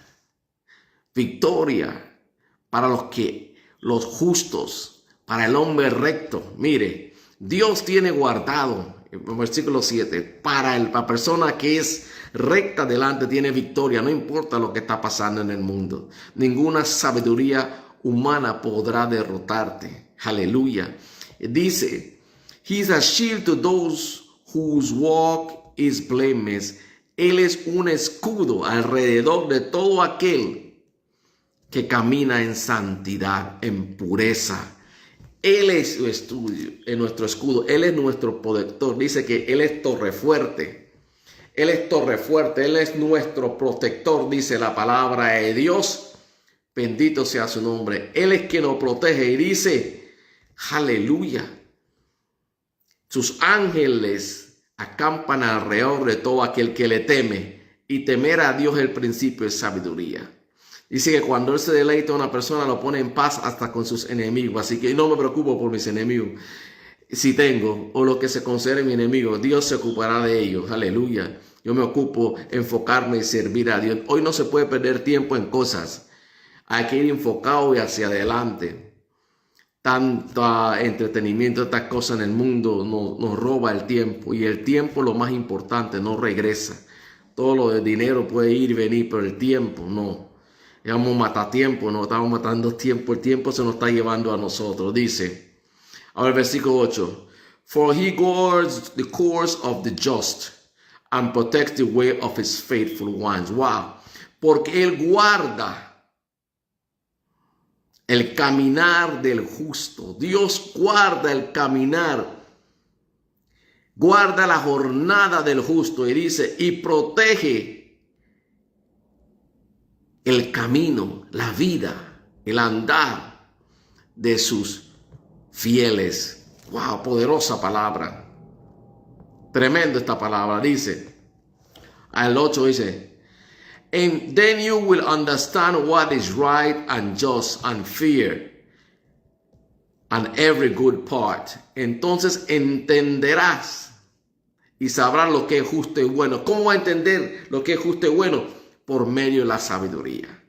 para los justos, para el hombre recto. Mire, Dios tiene guardado, en versículo 7, para la persona que es recta delante tiene victoria, no importa lo que está pasando en el mundo. Ninguna sabiduría humana podrá derrotarte. Aleluya. Dice, He is a shield to those whose walk is blameless. Él es un escudo alrededor de todo aquel que camina en santidad, en pureza. Él es nuestro escudo, Él es nuestro protector. Dice que Él es torre fuerte. Él es torre fuerte, Él es nuestro protector, dice la palabra de Dios. Bendito sea su nombre. Él es quien nos protege y dice, aleluya. Sus ángeles acampan alrededor de todo aquel que le teme, y temer a Dios es el principio de sabiduría. Dice que cuando Él se deleita a una persona, lo pone en paz hasta con sus enemigos. Así que no me preocupo por mis enemigos. Si tengo, o lo que se considere mi enemigo, Dios se ocupará de ellos. Aleluya. Yo me ocupo enfocarme y servir a Dios. Hoy no se puede perder tiempo en cosas. Hay que ir enfocado y hacia adelante. Tanto entretenimiento, estas cosas en el mundo nos roba el tiempo. Y el tiempo, lo más importante, no regresa. Todo lo de dinero puede ir y venir, pero el tiempo no. Vamos a matar tiempo, no estamos matando tiempo. El tiempo se nos está llevando a nosotros. Dice, ahora el versículo 8. For he guards the course of the just and protects the way of his faithful ones. Wow. Porque Él guarda el caminar del justo. Dios guarda el caminar. Guarda la jornada del justo. Y dice, y protege el camino, la vida, el andar de sus fieles. Wow, poderosa palabra. Tremendo esta palabra. Dice, al 8 dice, and then you will understand what is right and just and fair and every good part. Entonces entenderás y sabrás lo que es justo y bueno. ¿Cómo va a entender lo que es justo y bueno? Por medio de la sabiduría.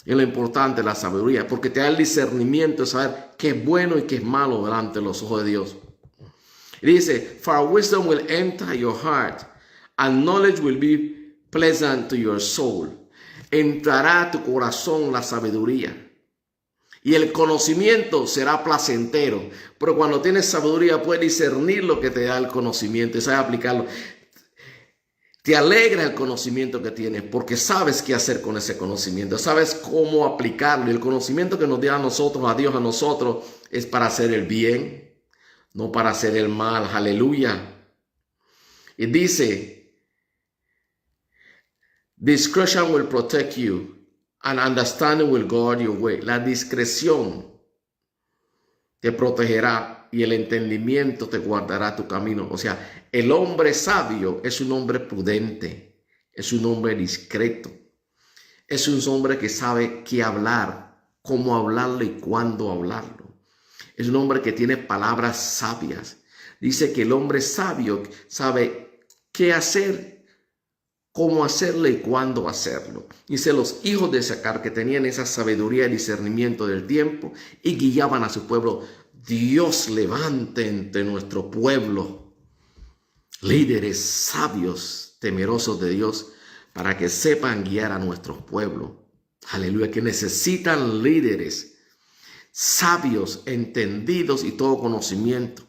Es lo importante la sabiduría, porque te da el discernimiento de saber qué es bueno y qué es malo delante de los ojos de Dios. Y dice, for wisdom will enter your heart, and knowledge will be pleasant to your soul. Entrará a tu corazón la sabiduría, y el conocimiento será placentero. Pero cuando tienes sabiduría, puedes discernir lo que te da el conocimiento y sabes aplicarlo. Te alegra el conocimiento que tienes porque sabes qué hacer con ese conocimiento, sabes cómo aplicarlo. Y el conocimiento que nos da a nosotros, a Dios, a nosotros, es para hacer el bien, no para hacer el mal. Aleluya. Y dice, discretion will protect you and understanding will guard your way. La discreción te protegerá y el entendimiento te guardará tu camino. O sea, el hombre sabio es un hombre prudente, es un hombre discreto, es un hombre que sabe qué hablar, cómo hablarlo y cuándo hablarlo. Es un hombre que tiene palabras sabias. Dice que el hombre sabio sabe qué hacer, cómo hacerlo y cuándo hacerlo. Dice, los hijos de Sacar que tenían esa sabiduría y discernimiento del tiempo y guiaban a su pueblo. Dios levante entre nuestro pueblo líderes sabios, temerosos de Dios, para que sepan guiar a nuestro pueblo. Aleluya, que necesitan líderes sabios, entendidos y todo conocimiento.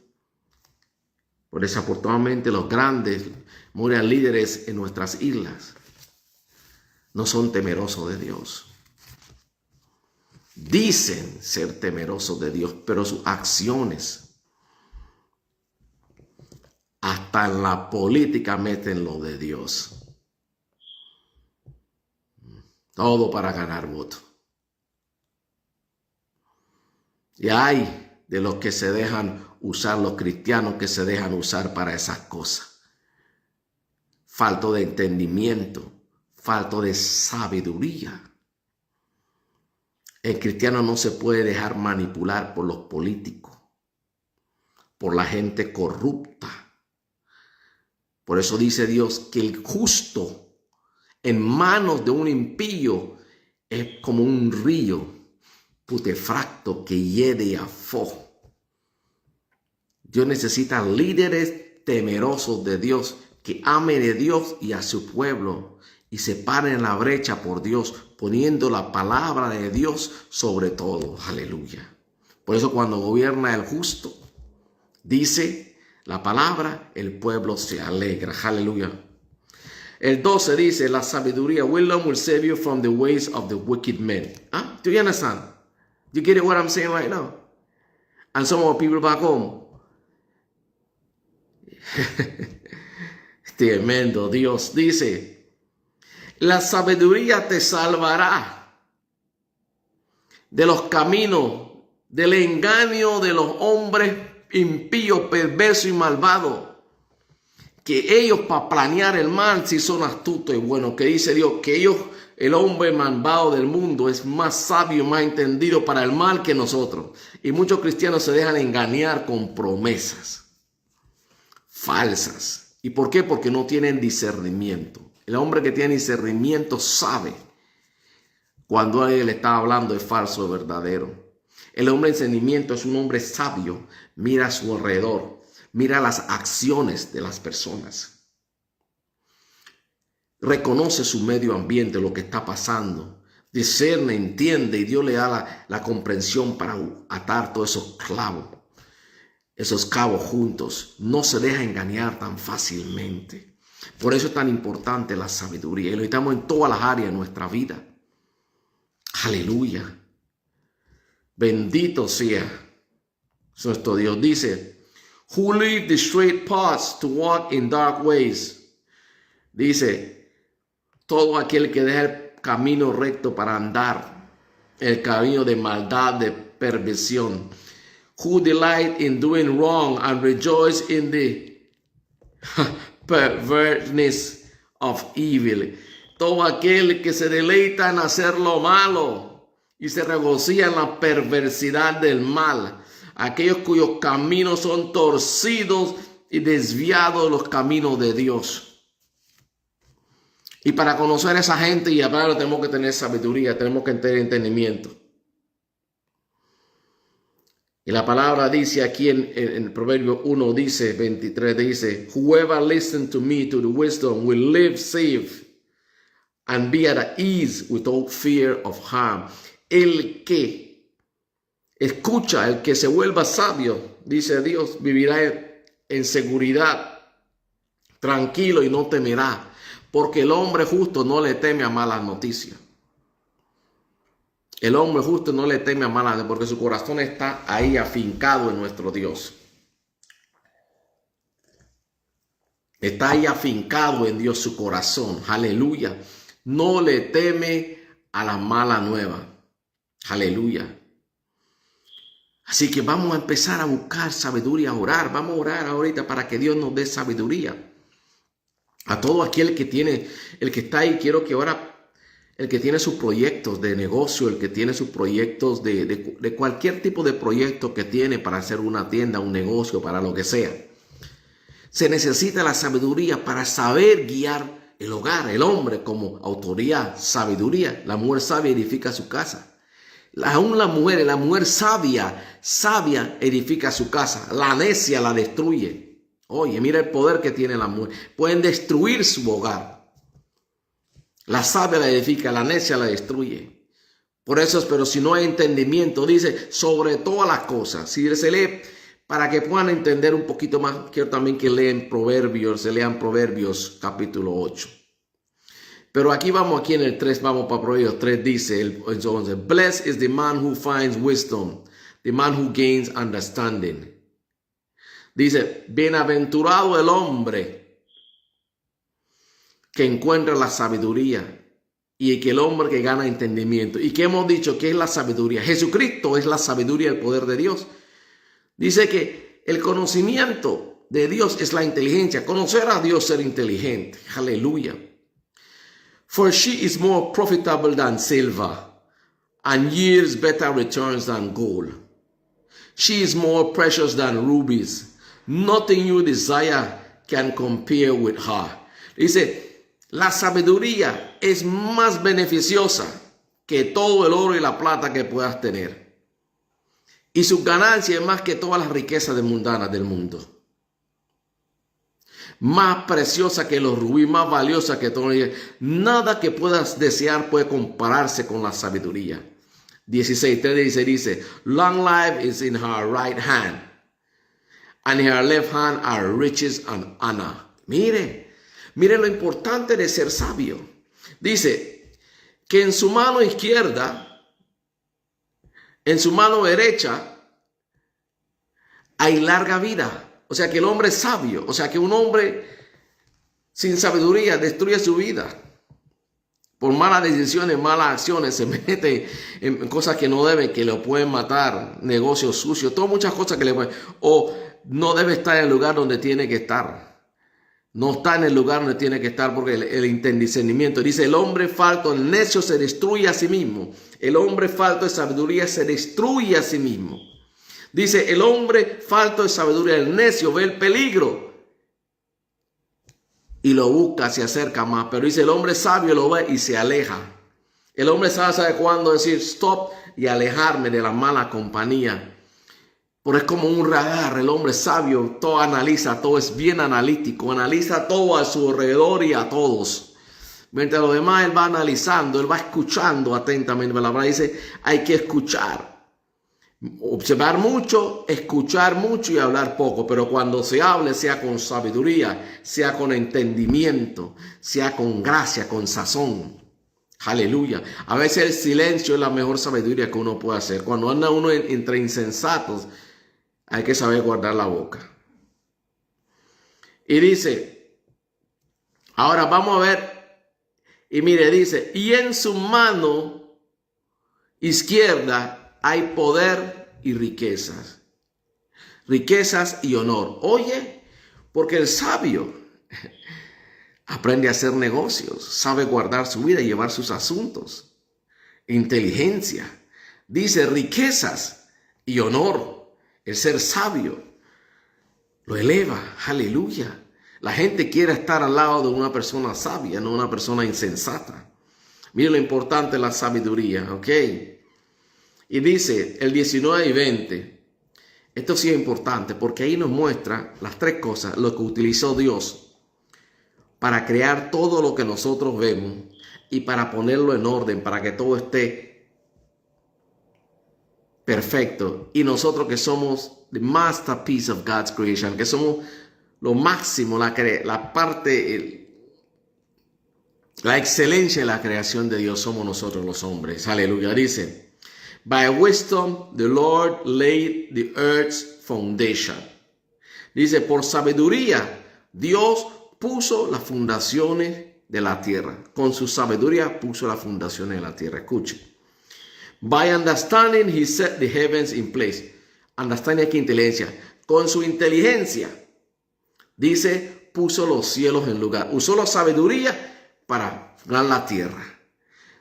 Por desafortunadamente los grandes mueren líderes en nuestras islas. No son temerosos de Dios. Dicen ser temerosos de Dios, pero sus acciones, hasta en la política, meten lo de Dios. Todo para ganar votos. Y hay de los que se dejan usar, los cristianos que se dejan usar para esas cosas. falto de entendimiento, falto de sabiduría. El cristiano no se puede dejar manipular por los políticos, por la gente corrupta. Por eso dice Dios que el justo en manos de un impío es como un río putefacto que hiede a fuego. Dios necesita líderes temerosos de Dios, que amen a Dios y a su pueblo y se paren en la brecha por Dios, poniendo la palabra de Dios sobre todo. Aleluya. Por eso cuando gobierna el justo, dice la palabra, el pueblo se alegra. Aleluya. El 12 dice, la sabiduría, wisdom will save you from the ways of the wicked men. Huh? Do you understand? Do you get what I'm saying right now? And some of the people back home. Tremendo. Dios dice, la sabiduría te salvará de los caminos, del engaño de los hombres impíos, perversos y malvados, que ellos para planear el mal si son astutos y buenos, que dice Dios que ellos, el hombre malvado del mundo es más sabio, más entendido para el mal que nosotros. Y muchos cristianos se dejan engañar con promesas falsas. ¿Y por qué? Porque no tienen discernimiento. El hombre que tiene discernimiento sabe cuando él está hablando de falso o verdadero. El hombre de discernimiento es un hombre sabio. Mira a su alrededor. Mira las acciones de las personas. Reconoce su medio ambiente, lo que está pasando. Discerne, entiende y Dios le da la comprensión para atar todos esos clavos. Esos cabos juntos. No se deja engañar tan fácilmente. Por eso es tan importante la sabiduría. Y lo necesitamos en todas las áreas de nuestra vida. Aleluya. Bendito sea nuestro Dios. Dice, who lead the straight paths to walk in dark ways. Dice, todo aquel que deja el camino recto para andar, el camino de maldad, de perversión. Who delight in doing wrong and rejoice in the perverseness of evil. Todo aquel que se deleita en hacer lo malo y se regocija en la perversidad del mal. Aquellos cuyos caminos son torcidos y desviados de los caminos de Dios. Y para conocer a esa gente y hablar tenemos que tener sabiduría, tenemos que tener entendimiento. Y la palabra dice aquí en el Proverbio 1, dice, 23, dice, whoever listens to me, to the wisdom, will live safe and be at ease without fear of harm. El que escucha, el que se vuelva sabio, dice Dios, vivirá en seguridad, tranquilo y no temerá, porque el hombre justo no le teme a malas noticias. El hombre justo no le teme a malas, porque su corazón está ahí afincado en nuestro Dios. Está ahí afincado en Dios su corazón. Aleluya. No le teme a la mala nueva. Aleluya. Así que vamos a empezar a buscar sabiduría, a orar. Vamos a orar ahorita para que Dios nos dé sabiduría. A todo aquel que tiene, el que está ahí, quiero que ahora, el que tiene sus proyectos de negocio, el que tiene sus proyectos de cualquier tipo de proyecto que tiene para hacer una tienda, un negocio, para lo que sea. Se necesita la sabiduría para saber guiar el hogar, el hombre como autoridad, sabiduría. La mujer sabia edifica su casa. Aún la mujer sabia edifica su casa. La necia la destruye. Oye, mira el poder que tiene la mujer. Pueden destruir su hogar. La sabia la edifica, la necia la destruye. Por eso, pero si no hay entendimiento, dice, sobre todas las cosas. Si se lee, para que puedan entender un poquito más, quiero también que lean Proverbios capítulo 8. Pero aquí en el 3, vamos para Proverbios 3, dice el 11, blessed is the man who finds wisdom, the man who gains understanding. Dice, bienaventurado el hombre que encuentra la sabiduría y que el hombre que gana entendimiento. ¿Y qué hemos dicho? ¿Qué es la sabiduría? Jesucristo es la sabiduría, el poder de Dios. Dice que el conocimiento de Dios es la inteligencia. Conocer a Dios, ser inteligente. Aleluya. For she is more profitable than silver, and yields better returns than gold. She is more precious than rubies. Nothing you desire can compare with her. Dice, la sabiduría es más beneficiosa que todo el oro y la plata que puedas tener. Y su ganancia es más que todas las riquezas mundanas del mundo. Más preciosa que los rubíes, más valiosa que todo. Nada que puedas desear puede compararse con la sabiduría. 16:3 dice, long life is in her right hand, and in her left hand are riches and honor. Mire lo importante de ser sabio. Dice que en su mano izquierda, en su mano derecha, hay larga vida. O sea que el hombre es sabio. O sea que un hombre sin sabiduría destruye su vida. Por malas decisiones, malas acciones, se mete en cosas que no debe, que lo pueden matar, negocios sucios, todas muchas cosas que le pueden. O no debe estar en el lugar donde tiene que estar. No está en el lugar donde tiene que estar porque el discernimiento. Dice, el hombre falto, el necio se destruye a sí mismo. El hombre falto de sabiduría se destruye a sí mismo. Dice, el hombre falto de sabiduría, el necio ve el peligro y lo busca, se acerca más. Pero dice, el hombre sabio lo ve y se aleja. El hombre sabe cuándo decir stop y alejarme de la mala compañía. Pero es como un radar. El hombre sabio todo analiza, todo es bien analítico, analiza todo a su alrededor y a todos. Mientras lo demás él va analizando, él va escuchando atentamente. La palabra dice, hay que escuchar. Observar mucho, escuchar mucho y hablar poco, pero cuando se hable sea con sabiduría, sea con entendimiento, sea con gracia, con sazón. Aleluya. A veces el silencio es la mejor sabiduría que uno puede hacer. Cuando anda uno entre insensatos, hay que saber guardar la boca. Y dice, ahora vamos a ver, y mire, dice, y en su mano izquierda hay poder y riquezas. Riquezas y honor. Oye, porque el sabio aprende a hacer negocios, sabe guardar su vida y llevar sus asuntos. Inteligencia. Dice riquezas y honor. El ser sabio lo eleva. Aleluya. La gente quiere estar al lado de una persona sabia, no una persona insensata. Mire lo importante de la sabiduría, ¿ok? Y dice el 19 y 20, esto sí es importante porque ahí nos muestra las tres cosas, lo que utilizó Dios para crear todo lo que nosotros vemos y para ponerlo en orden, para que todo esté perfecto. Y nosotros que somos the masterpiece of God's creation, que somos lo máximo, la parte, la excelencia de la creación de Dios, somos nosotros los hombres. Aleluya. Dice, by wisdom the Lord laid the earth's foundation. Dice, por sabiduría Dios puso las fundaciones de la tierra. Con su sabiduría puso las fundaciones de la tierra. Escuche. By understanding he set the heavens in place. Understanding aquí inteligencia. Con su inteligencia, dice, puso los cielos en lugar. Usó la sabiduría para formar la tierra.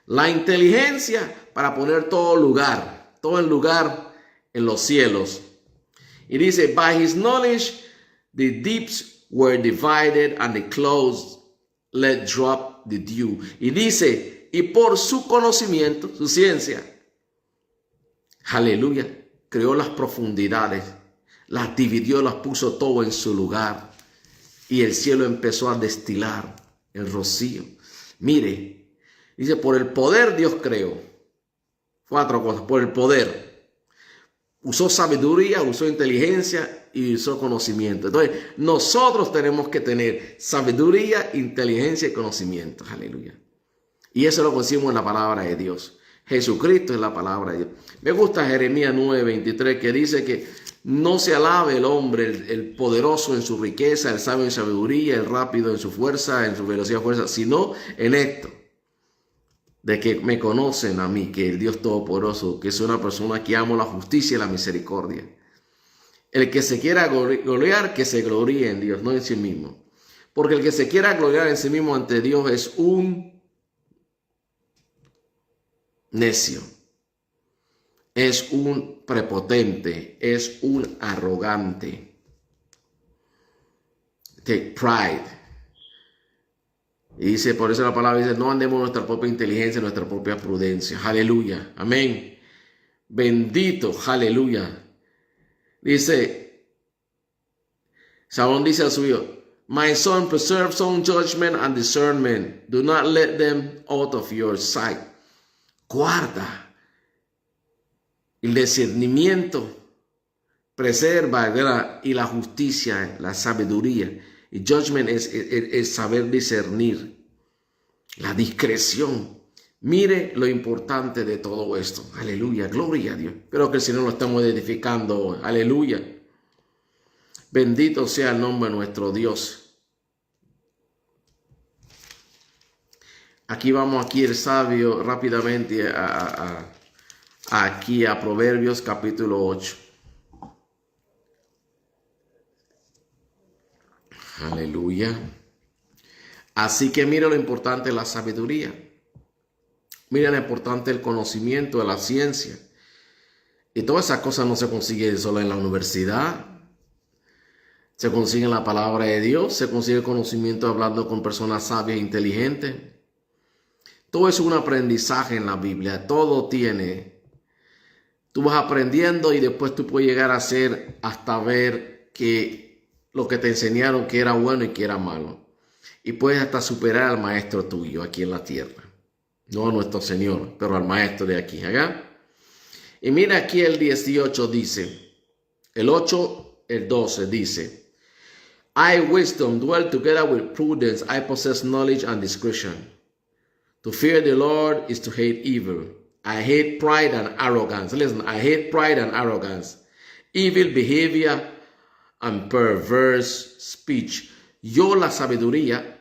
La inteligencia para poner todo en lugar en los cielos. Y dice, by his knowledge, the deeps were divided and the clouds let drop the dew. Y dice, y por su conocimiento, su ciencia, aleluya, creó las profundidades, las dividió, las puso todo en su lugar. Y el cielo empezó a destilar el rocío. Mire, dice, por el poder Dios creó. Cuatro cosas, por el poder. Usó sabiduría, usó inteligencia y usó conocimiento. Entonces, nosotros tenemos que tener sabiduría, inteligencia y conocimiento. Aleluya. Y eso lo conseguimos en la palabra de Dios. Jesucristo es la palabra de Dios. Me gusta Jeremías 9:23 que dice que no se alabe el hombre, el poderoso en su riqueza, el sabio en sabiduría, el rápido en su fuerza, en su velocidad fuerza, sino en esto, de que me conocen a mí, que el Dios Todopoderoso, que es una persona que amo la justicia y la misericordia. El que se quiera gloriar, que se gloríe en Dios, no en sí mismo. Porque el que se quiera gloriar en sí mismo ante Dios es un necio, es un prepotente, es un arrogante. Take pride. Y dice, por eso la palabra dice, no andemos en nuestra propia inteligencia, en nuestra propia prudencia. Aleluya. Amén. Bendito. Aleluya. Dice, Salomón dice a su hijo, my son, preserve sound judgment and discernment. Do not let them out of your sight. Guarda el discernimiento, preserva, ¿verdad? Y la justicia, la sabiduría. Y judgment es saber discernir, la discreción. Mire lo importante de todo esto. Aleluya, gloria a Dios. Espero que el Señor lo estamos edificando hoy. Aleluya. Bendito sea el nombre de nuestro Dios. Aquí vamos, aquí el sabio rápidamente aquí a Proverbios capítulo 8. Aleluya. Así que mira lo importante de la sabiduría. Mira lo importante del conocimiento, de la ciencia. Y todas esas cosas no se consiguen solo en la universidad. Se consigue en la palabra de Dios. Se consigue conocimiento hablando con personas sabias e inteligentes. Todo es un aprendizaje en la Biblia. Todo tiene. Tú vas aprendiendo y después tú puedes llegar a hacer hasta ver que lo que te enseñaron que era bueno y que era malo. Y puedes hasta superar al maestro tuyo aquí en la tierra. No a nuestro Señor, pero al maestro de aquí. ¿Acá? Y mira aquí el 18 dice, el 8, el 12 dice, I wisdom dwell together with prudence, I possess knowledge and discretion. To fear the Lord is to hate evil. I hate pride and arrogance. Listen, I hate pride and arrogance. Evil behavior and perverse speech. Yo, la sabiduría,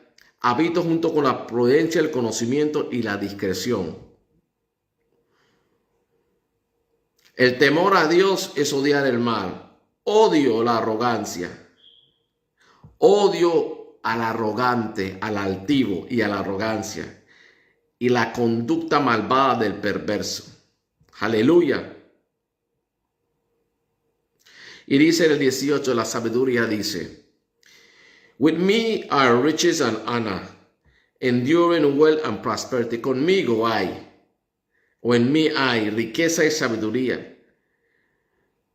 habito junto con la prudencia, el conocimiento y la discreción. El temor a Dios es odiar el mal. Odio la arrogancia. Odio al arrogante, al altivo y a la arrogancia. Y la conducta malvada del perverso. Aleluya. Y dice en el 18, la sabiduría dice, with me are riches and honor, enduring wealth and prosperity. Conmigo hay, o en mí hay riqueza y sabiduría,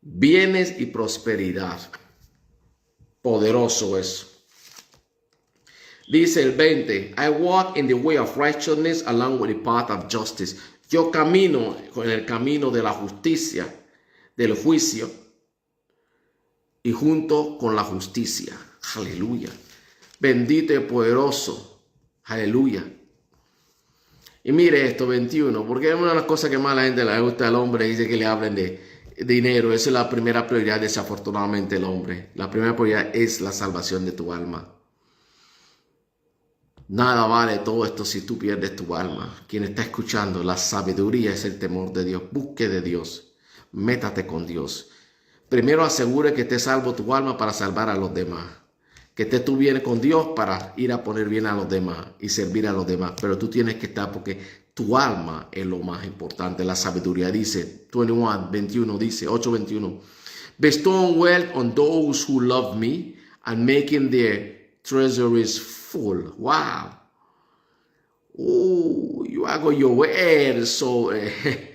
bienes y prosperidad. Poderoso eso. Dice el 20, I walk in the way of righteousness along with the path of justice. Yo camino con el camino de la justicia, del juicio, y junto con la justicia. Aleluya. Bendito y poderoso. Aleluya. Y mire esto, 21, porque es una de las cosas que más a la gente le gusta al hombre, dice que le hablen de dinero. Esa es la primera prioridad, desafortunadamente, el hombre. La primera prioridad es la salvación de tu alma. Nada vale todo esto si tú pierdes tu alma. Quien está escuchando, la sabiduría es el temor de Dios. Busque de Dios. Métate con Dios. Primero asegure que esté salvo tu alma para salvar a los demás. Que estés tú bien con Dios para ir a poner bien a los demás y servir a los demás. Pero tú tienes que estar porque tu alma es lo más importante. La sabiduría dice, 21 dice, 8:21. Bestow wealth on those who love me and making their treasuries full. Wow. Yo hago llover sobre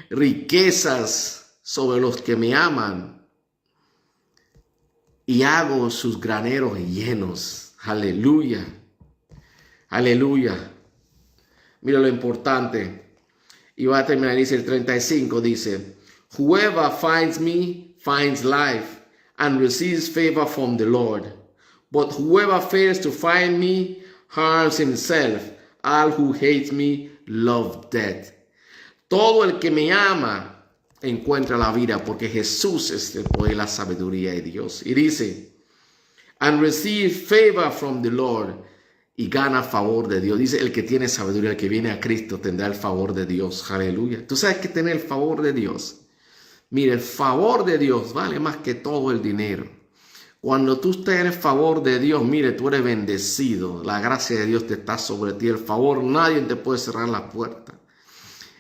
riquezas sobre los que me aman y hago sus graneros llenos. Aleluya. Aleluya. Mira lo importante. Y va a terminar, dice el 35, dice, whoever finds me finds life and receives favor from the Lord. But whoever fails to find me harms himself. All who hate me love death. Todo el que me ama encuentra la vida, porque Jesús es el poder y la sabiduría de Dios. Y dice, and receive favor from the Lord. Y gana favor de Dios. Dice, el que tiene sabiduría, el que viene a Cristo, tendrá el favor de Dios. Aleluya. Tú sabes que tener el favor de Dios. Mire, el favor de Dios vale más que todo el dinero. Cuando tú estés en el favor de Dios, mire, tú eres bendecido. La gracia de Dios te está sobre ti. El favor, nadie te puede cerrar la puerta.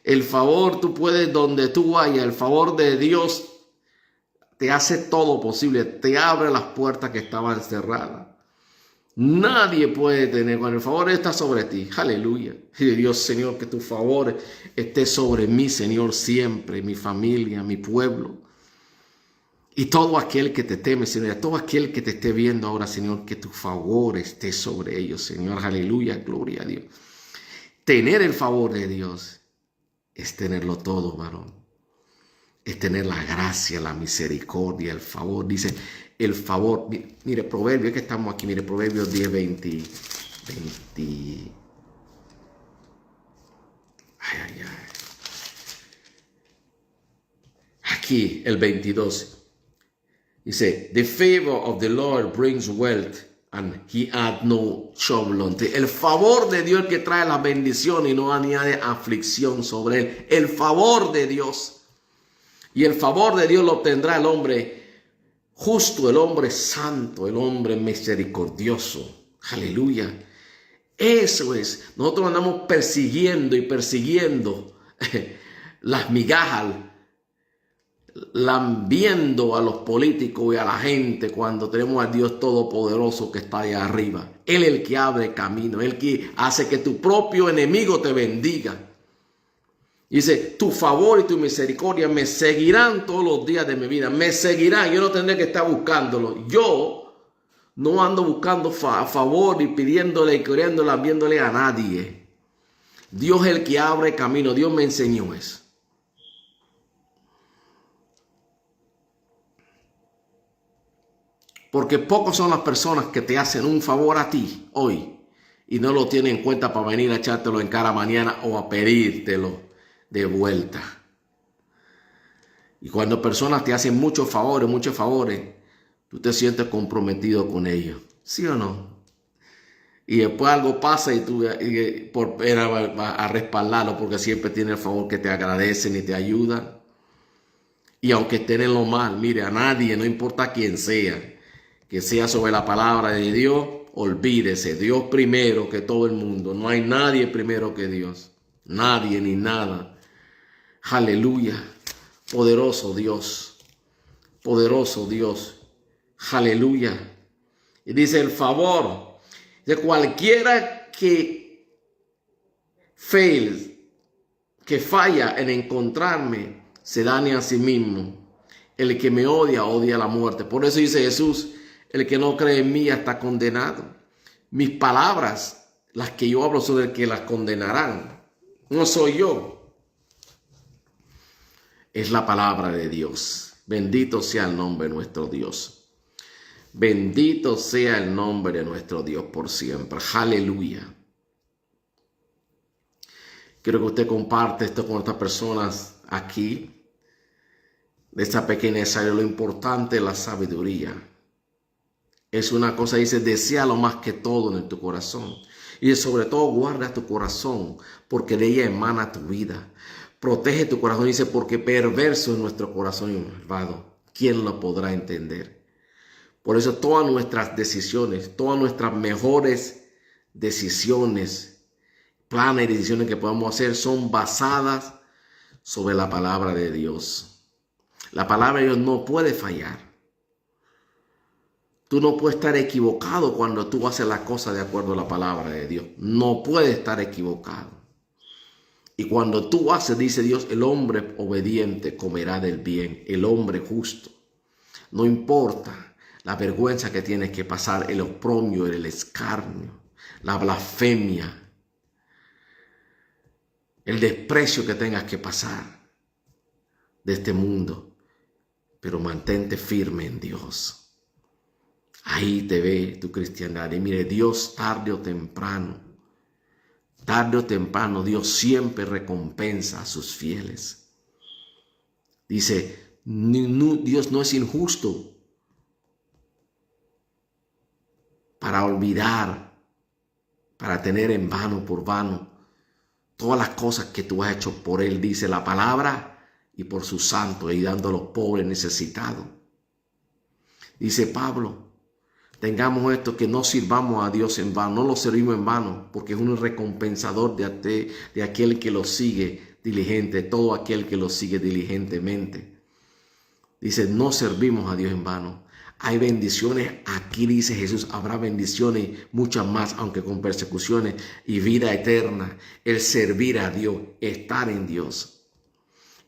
El favor, tú puedes donde tú vayas. El favor de Dios te hace todo posible. Te abre las puertas que estaban cerradas. Nadie puede tener, cuando el favor está sobre ti. Aleluya. Y Dios, Señor, que tu favor esté sobre mí, Señor, siempre. Mi familia, mi pueblo. Y todo aquel que te teme, Señor, todo aquel que te esté viendo ahora, Señor, que tu favor esté sobre ellos, Señor. Aleluya, gloria a Dios. Tener el favor de Dios es tenerlo todo, varón. Es tener la gracia, la misericordia, el favor. Dice, el favor. Mire, Proverbios, que estamos aquí, mire, Proverbios 10, 20. Aquí, el 22. Dice, the favor of the Lord brings wealth and he add no trouble unto it. El favor de Dios que trae la bendición y no añade aflicción sobre él. El favor de Dios. Y el favor de Dios lo obtendrá el hombre justo, el hombre santo, el hombre misericordioso. Aleluya. Eso es. Nosotros andamos persiguiendo y persiguiendo las migajas, lambiendo a los políticos y a la gente cuando tenemos al Dios Todopoderoso que está allá arriba. Él es el que abre camino, Él que hace que tu propio enemigo te bendiga. Dice, tu favor y tu misericordia me seguirán todos los días de mi vida. Me seguirán, yo no tendré que estar buscándolo. Yo no ando buscando favor y pidiéndole y queriéndole, viéndole a nadie. Dios es el que abre camino. Dios me enseñó eso. Porque pocos son las personas que te hacen un favor a ti hoy y no lo tienen en cuenta para venir a echártelo en cara mañana o a pedírtelo de vuelta. Y cuando personas te hacen muchos favores, tú te sientes comprometido con ellos. ¿Sí o no? Y después algo pasa y tú por pena vas a respaldarlo porque siempre tiene el favor que te agradecen y te ayudan. Y aunque estén en lo mal, mire, a nadie, no importa quién sea, que sea sobre la palabra de Dios, olvídese. Dios primero que todo el mundo. No hay nadie primero que Dios. Nadie ni nada. Aleluya. Poderoso Dios. Poderoso Dios. Aleluya. Y dice el favor de cualquiera que falla en encontrarme, se daña a sí mismo. El que me odia, odia la muerte. Por eso dice Jesús, el que no cree en mí ya está condenado. Mis palabras, las que yo hablo, son el que las condenarán. No soy yo. Es la palabra de Dios. Bendito sea el nombre de nuestro Dios. Bendito sea el nombre de nuestro Dios por siempre. Aleluya. Quiero que usted comparte esto con otras personas aquí. De esta pequeñez, lo importante es la sabiduría. Es una cosa, dice, deséalo más que todo en tu corazón. Y sobre todo guarda tu corazón, porque de ella emana tu vida. Protege tu corazón, dice, porque perverso es nuestro corazón y malvado. ¿Quién lo podrá entender? Por eso todas nuestras decisiones, todas nuestras mejores decisiones, planes y decisiones que podamos hacer son basadas sobre la palabra de Dios. La palabra de Dios no puede fallar. Tú no puedes estar equivocado cuando tú haces las cosas de acuerdo a la palabra de Dios. No puedes estar equivocado. Y cuando tú haces, dice Dios, el hombre obediente comerá del bien, el hombre justo. No importa la vergüenza que tienes que pasar, el oprobio, el escarnio, la blasfemia, el desprecio que tengas que pasar de este mundo. Pero mantente firme en Dios. Ahí te ve tu cristiandad. Y mire, Dios tarde o temprano, Dios siempre recompensa a sus fieles. Dice, Dios no es injusto para olvidar, para tener en vano por vano todas las cosas que tú has hecho por Él. Dice la palabra, y por sus santos, ayudando a los pobres necesitados. Dice Pablo, tengamos esto, que no sirvamos a Dios en vano, no lo servimos en vano, porque es un recompensador de aquel que lo sigue diligente, todo aquel que lo sigue diligentemente. Dice, no servimos a Dios en vano. Hay bendiciones aquí, dice Jesús, habrá bendiciones, muchas más, aunque con persecuciones, y vida eterna, el servir a Dios, estar en Dios.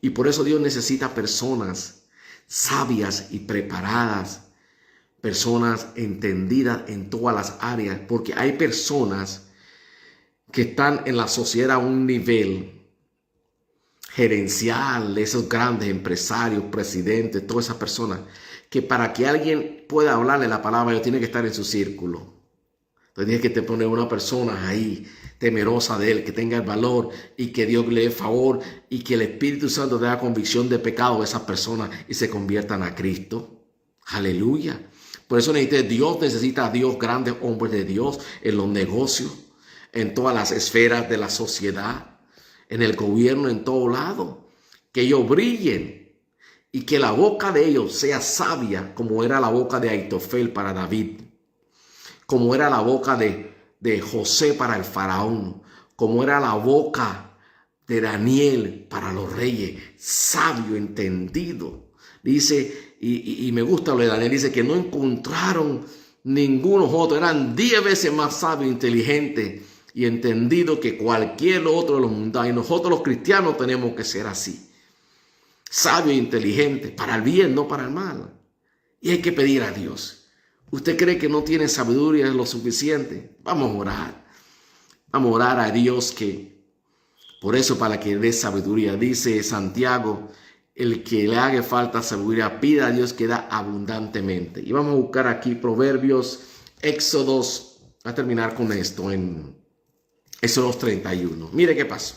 Y por eso Dios necesita personas sabias y preparadas, personas entendidas en todas las áreas, porque hay personas que están en la sociedad a un nivel gerencial, esos grandes empresarios, presidentes, todas esas personas, que para que alguien pueda hablarle la palabra, Dios tiene que estar en su círculo. Entonces tienes que te poner una persona ahí, temerosa de él, que tenga el valor y que Dios le dé favor y que el Espíritu Santo dé la convicción de pecado de esas personas y se conviertan a Cristo. Aleluya. Por eso Dios necesita a Dios, grandes hombres de Dios en los negocios, en todas las esferas de la sociedad, en el gobierno, en todo lado. Que ellos brillen y que la boca de ellos sea sabia, como era la boca de Aitofel para David, como era la boca de José para el faraón, como era la boca de Daniel para los reyes, sabio, entendido. Dice, y me gusta lo de Daniel, dice que no encontraron ninguno otro, eran 10 veces más sabios, inteligentes y entendidos que cualquier otro de los mundanos. Y nosotros los cristianos tenemos que ser así, sabios e inteligentes, para el bien, no para el mal. Y hay que pedir a Dios. ¿Usted cree que no tiene sabiduría lo suficiente? Vamos a orar. Vamos a orar a Dios, que por eso, para que dé sabiduría, dice Santiago, el que le haga falta sabiduría, pida a Dios que da abundantemente. Y vamos a buscar aquí Proverbios, Éxodos, a terminar con esto, en Éxodos 31. Mire qué pasó.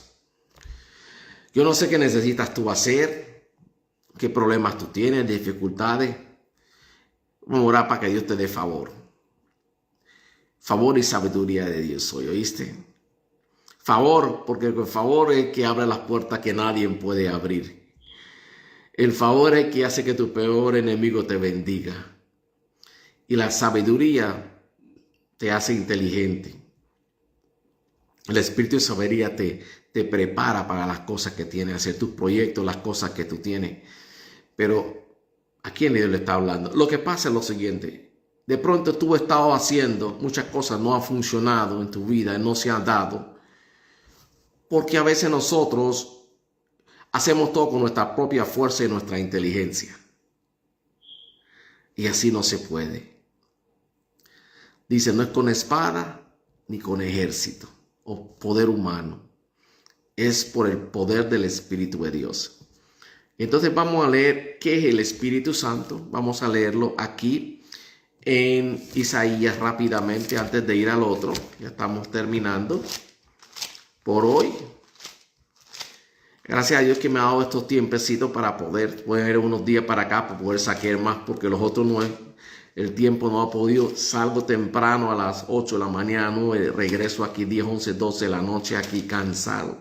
Yo no sé qué necesitas tú hacer, qué problemas tú tienes, dificultades. Vamos a orar para que Dios te dé favor. Favor y sabiduría de Dios hoy, ¿oíste? Favor, porque el favor es que abre las puertas que nadie puede abrir. El favor es que hace que tu peor enemigo te bendiga. Y la sabiduría te hace inteligente. El espíritu de sabiduría te prepara para las cosas que tienes, hacer tus proyectos, las cosas que tú tienes. Pero ¿a quién Dios le está hablando? Lo que pasa es lo siguiente. De pronto tú has estado haciendo muchas cosas, no ha funcionado en tu vida, no se ha dado. Porque a veces nosotros hacemos todo con nuestra propia fuerza y nuestra inteligencia. Y así no se puede. Dice, no es con espada ni con ejército o poder humano. Es por el poder del Espíritu de Dios. Entonces vamos a leer qué es el Espíritu Santo. Vamos a leerlo aquí en Isaías rápidamente antes de ir al otro. Ya estamos terminando por hoy. Gracias a Dios que me ha dado estos tiempecitos para poder unos días para acá, para poder sacar más, porque los otros no es, el tiempo no ha podido. Salgo temprano a las 8 de la mañana, 9, regreso aquí 10, 11, 12 de la noche aquí cansado.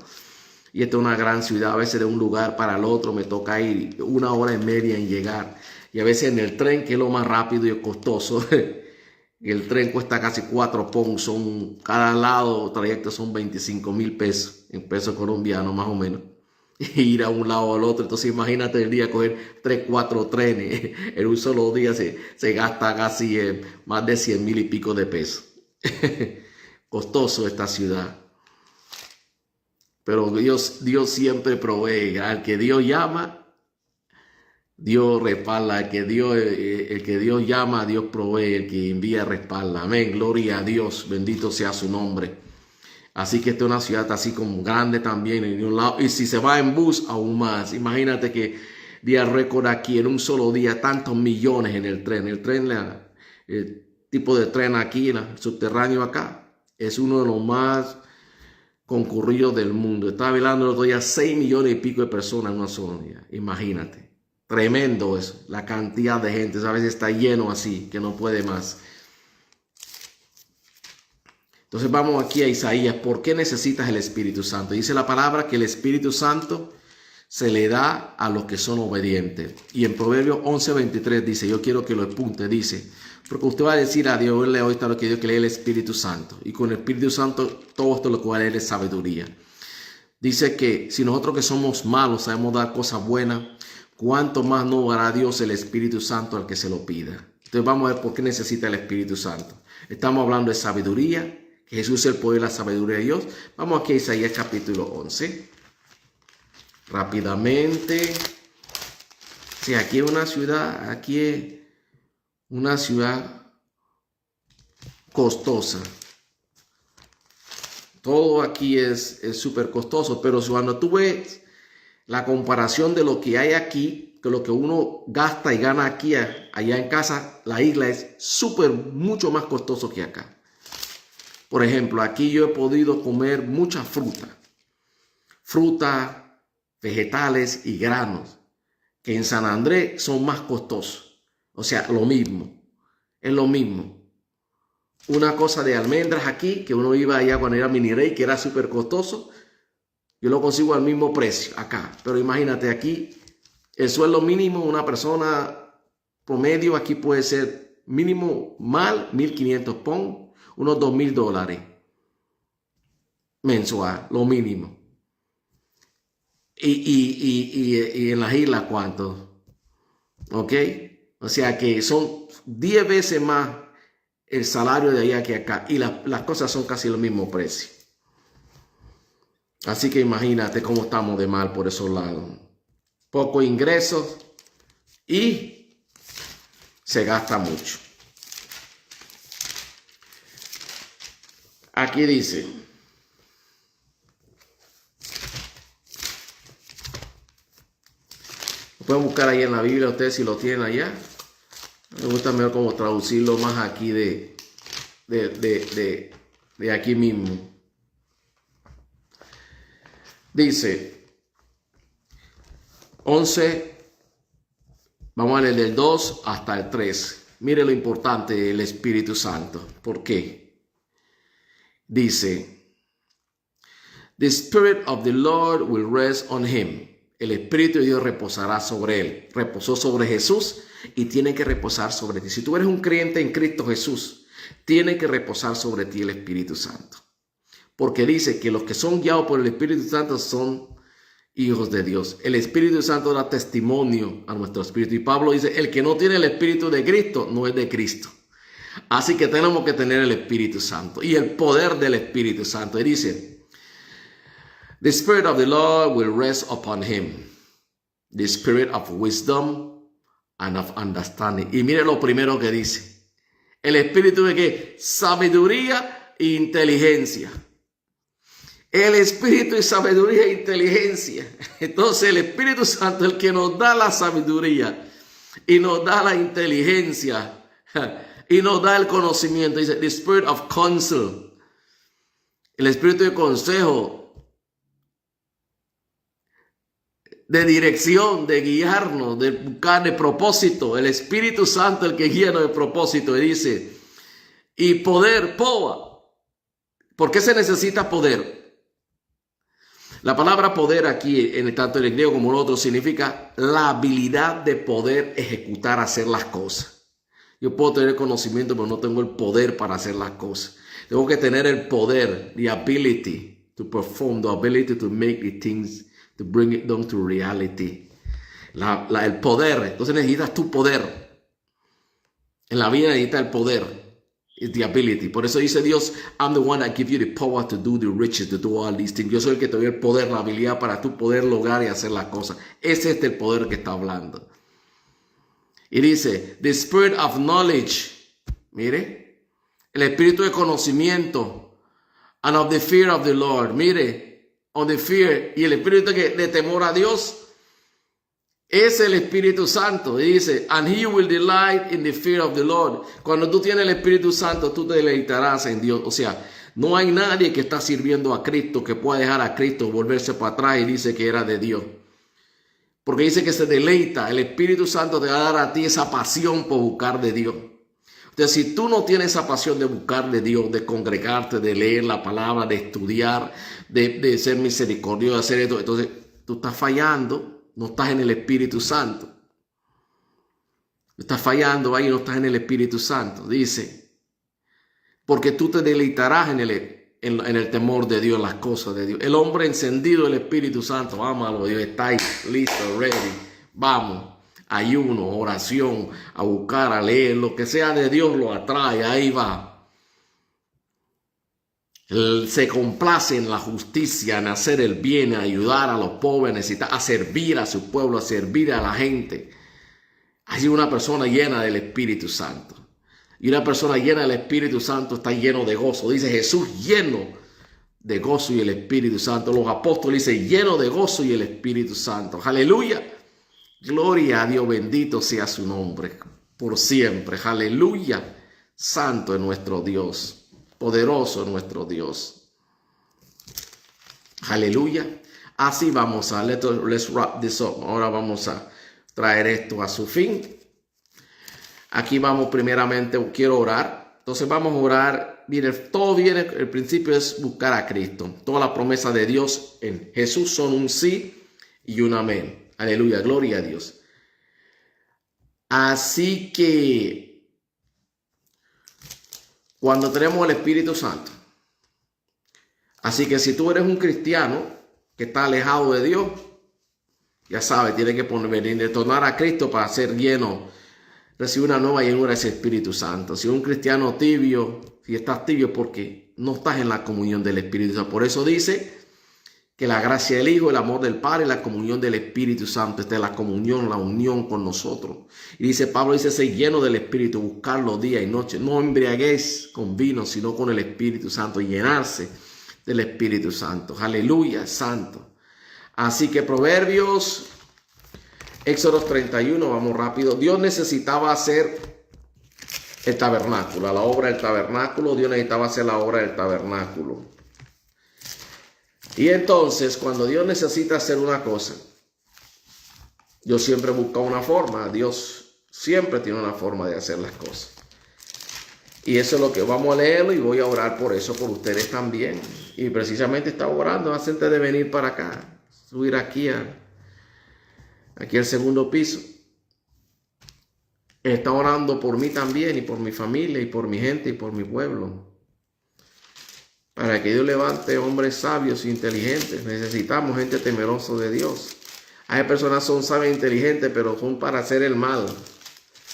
Y esta es una gran ciudad, a veces de un lugar para el otro me toca ir 1 hora y media en llegar. Y a veces en el tren, que es lo más rápido y costoso, el tren cuesta casi 4 pons, cada lado trayecto son 25,000 pesos, en pesos colombianos más o menos. Y ir a un lado o al otro, entonces imagínate el día coger 3, 4 trenes, en un solo día se gasta casi más de 100,000 y pico de pesos. Costoso esta ciudad. Pero Dios siempre provee. Al que Dios llama, Dios respalda. El que Dios llama, Dios provee. El que envía, respalda. Amén. Gloria a Dios. Bendito sea su nombre. Así que esta es una ciudad así como grande también. En un lado. Y si se va en bus, aún más. Imagínate que día récord aquí en un solo día, tantos millones en el tren. El tipo de tren aquí, el subterráneo acá, es uno de los más concurridos del mundo. Estaba hablando el otro día 6 millones y pico de personas en una sola día. Imagínate. Tremendo eso. La cantidad de gente. A veces está lleno así que no puede más. Entonces vamos aquí a Isaías. ¿Por qué necesitas el Espíritu Santo? Dice la palabra que el Espíritu Santo se le da a los que son obedientes. Y en Proverbios 11:23 dice, yo quiero que lo apunte, dice, porque usted va a decir a Dios, hoy está lo que Dios quiere, el Espíritu Santo. Y con el Espíritu Santo todo esto lo que va a leer es sabiduría. Dice que si nosotros que somos malos sabemos dar cosas buenas, ¿cuánto más no dará Dios el Espíritu Santo al que se lo pida? Entonces vamos a ver por qué necesita el Espíritu Santo. Estamos hablando de sabiduría, que Jesús es el poder y la sabiduría de Dios. Vamos aquí a Isaías capítulo 11. Rápidamente. Sí, aquí es una ciudad, aquí es una ciudad costosa. Todo aquí es súper costoso, pero cuando tú ves la comparación de lo que hay aquí, que lo que uno gasta y gana aquí, allá en casa, la isla es mucho más costoso que acá. Por ejemplo, aquí yo he podido comer mucha fruta, vegetales y granos, que en San Andrés son más costosos. O sea, lo mismo, es lo mismo. Una cosa de almendras aquí, que uno iba allá cuando era Minirey, que era súper costoso, yo lo consigo al mismo precio acá. Pero imagínate aquí, el sueldo mínimo, una persona promedio aquí puede ser mínimo mal 1.500 pon, unos $2.000 mensual, lo mínimo. Y en las islas, ¿cuánto? ¿Ok? O sea que son 10 veces más el salario de allá que acá. Y las cosas son casi el mismo precio. Así que imagínate cómo estamos de mal por esos lados. Pocos ingresos y se gasta mucho. Aquí dice, pueden buscar ahí en la Biblia ustedes si lo tienen allá. Me gusta mejor como traducirlo más aquí de aquí mismo. Dice 11, vamos a leer del 2 hasta el 3. Mire lo importante del Espíritu Santo. ¿Por qué? Dice, the Spirit of the Lord will rest on him. El Espíritu de Dios reposará sobre él. Reposó sobre Jesús y tiene que reposar sobre ti. Si tú eres un creyente en Cristo Jesús, tiene que reposar sobre ti el Espíritu Santo. Porque dice que los que son guiados por el Espíritu Santo son hijos de Dios. El Espíritu Santo da testimonio a nuestro espíritu. Y Pablo dice, el que no tiene el Espíritu de Cristo no es de Cristo. Así que tenemos que tener el Espíritu Santo y el poder del Espíritu Santo. Y dice, the Spirit of the Lord will rest upon him. The Spirit of wisdom and of understanding. Y mire lo primero que dice. El Espíritu de ¿qué? Sabiduría e inteligencia. El Espíritu y sabiduría e inteligencia. Entonces el Espíritu Santo es el que nos da la sabiduría y nos da la inteligencia y nos da el conocimiento. Dice, the Spirit of counsel. El Espíritu de consejo, de dirección, de guiarnos, de buscar de propósito. El Espíritu Santo el que guía de propósito. Y dice, y poder, poa. ¿Por qué se necesita poder? La palabra poder aquí, tanto en el griego como en el otro, significa la habilidad de poder ejecutar, hacer las cosas. Yo puedo tener conocimiento, pero no tengo el poder para hacer las cosas. Tengo que tener el poder, the ability to perform, the ability to make the things, to bring it down to reality. El poder. Entonces necesitas tu poder. En la vida necesitas el poder. It's the ability. Por eso dice Dios, I'm the one that gives you the power to do the riches, to do all these things. Yo soy el que te doy el poder, la habilidad para tú poder lograr y hacer las cosas. Ese es el poder que está hablando. Y dice, the spirit of knowledge. Mire, el espíritu de conocimiento. And of the fear of the Lord. Mire, on the fear. Y el espíritu de temor a Dios. Es el Espíritu Santo. Y dice, and he will delight in the fear of the Lord. Cuando tú tienes el Espíritu Santo, tú te deleitarás en Dios. O sea, no hay nadie que está sirviendo a Cristo que pueda dejar a Cristo, volverse para atrás y dice que era de Dios. Porque dice que se deleita. El Espíritu Santo te va a dar a ti esa pasión por buscar de Dios. Entonces, si tú no tienes esa pasión de buscar de Dios, de congregarte, de leer la palabra, de estudiar, de ser misericordioso, de hacer esto, entonces tú estás fallando, no estás en el Espíritu Santo. Estás fallando ahí, no estás en el Espíritu Santo. Dice, porque tú te deleitarás en el temor de Dios, en las cosas de Dios. El hombre encendido del Espíritu Santo, vámonos, Dios, está ahí, listo, ready. Vamos, ayuno, oración, a buscar, a leer, lo que sea de Dios lo atrae, ahí va. Él se complace en la justicia, en hacer el bien, en ayudar a los pobres, a servir a su pueblo, a servir a la gente. Hay una persona llena del Espíritu Santo. Y una persona llena del Espíritu Santo está lleno de gozo. Dice Jesús lleno de gozo y el Espíritu Santo. Los apóstoles dicen lleno de gozo y el Espíritu Santo. Aleluya. Gloria a Dios, bendito sea su nombre por siempre. Aleluya. Santo es nuestro Dios. Poderoso es nuestro Dios. Aleluya. Así vamos a, let's wrap this up. Ahora vamos a traer esto a su fin. Aquí vamos primeramente, quiero orar. Entonces vamos a orar. Mire, todo viene, el principio es buscar a Cristo. Toda la promesa de Dios en Jesús son un sí y un amén. Aleluya, gloria a Dios. Así que cuando tenemos el Espíritu Santo, así que si tú eres un cristiano que está alejado de Dios, ya sabes, tiene que venir, retornar a Cristo para ser lleno, recibir una nueva llenura de ese Espíritu Santo. Si un cristiano tibio, si estás tibio porque no estás en la comunión del Espíritu Santo. Por eso dice que la gracia del Hijo, el amor del Padre y la comunión del Espíritu Santo. Esta es la comunión, la unión con nosotros. Y dice Pablo, dice, ser lleno del Espíritu, buscarlo día y noche. No embriaguéis con vino, sino con el Espíritu Santo. Y llenarse del Espíritu Santo. Aleluya, santo. Así que Proverbios, Éxodo 31, vamos rápido. Dios necesitaba hacer el tabernáculo, la obra del tabernáculo. Dios necesitaba hacer la obra del tabernáculo. Y entonces, cuando Dios necesita hacer una cosa, Dios siempre busca una forma. Dios siempre tiene una forma de hacer las cosas. Y eso es lo que vamos a leerlo y voy a orar por eso, por ustedes también. Y precisamente estaba orando antes de venir para acá. Subir aquí al segundo piso. Está orando por mí también y por mi familia y por mi gente y por mi pueblo. Para que Dios levante hombres sabios e inteligentes. Necesitamos gente temerosa de Dios. Hay personas que son sabias e inteligentes, pero son para hacer el mal.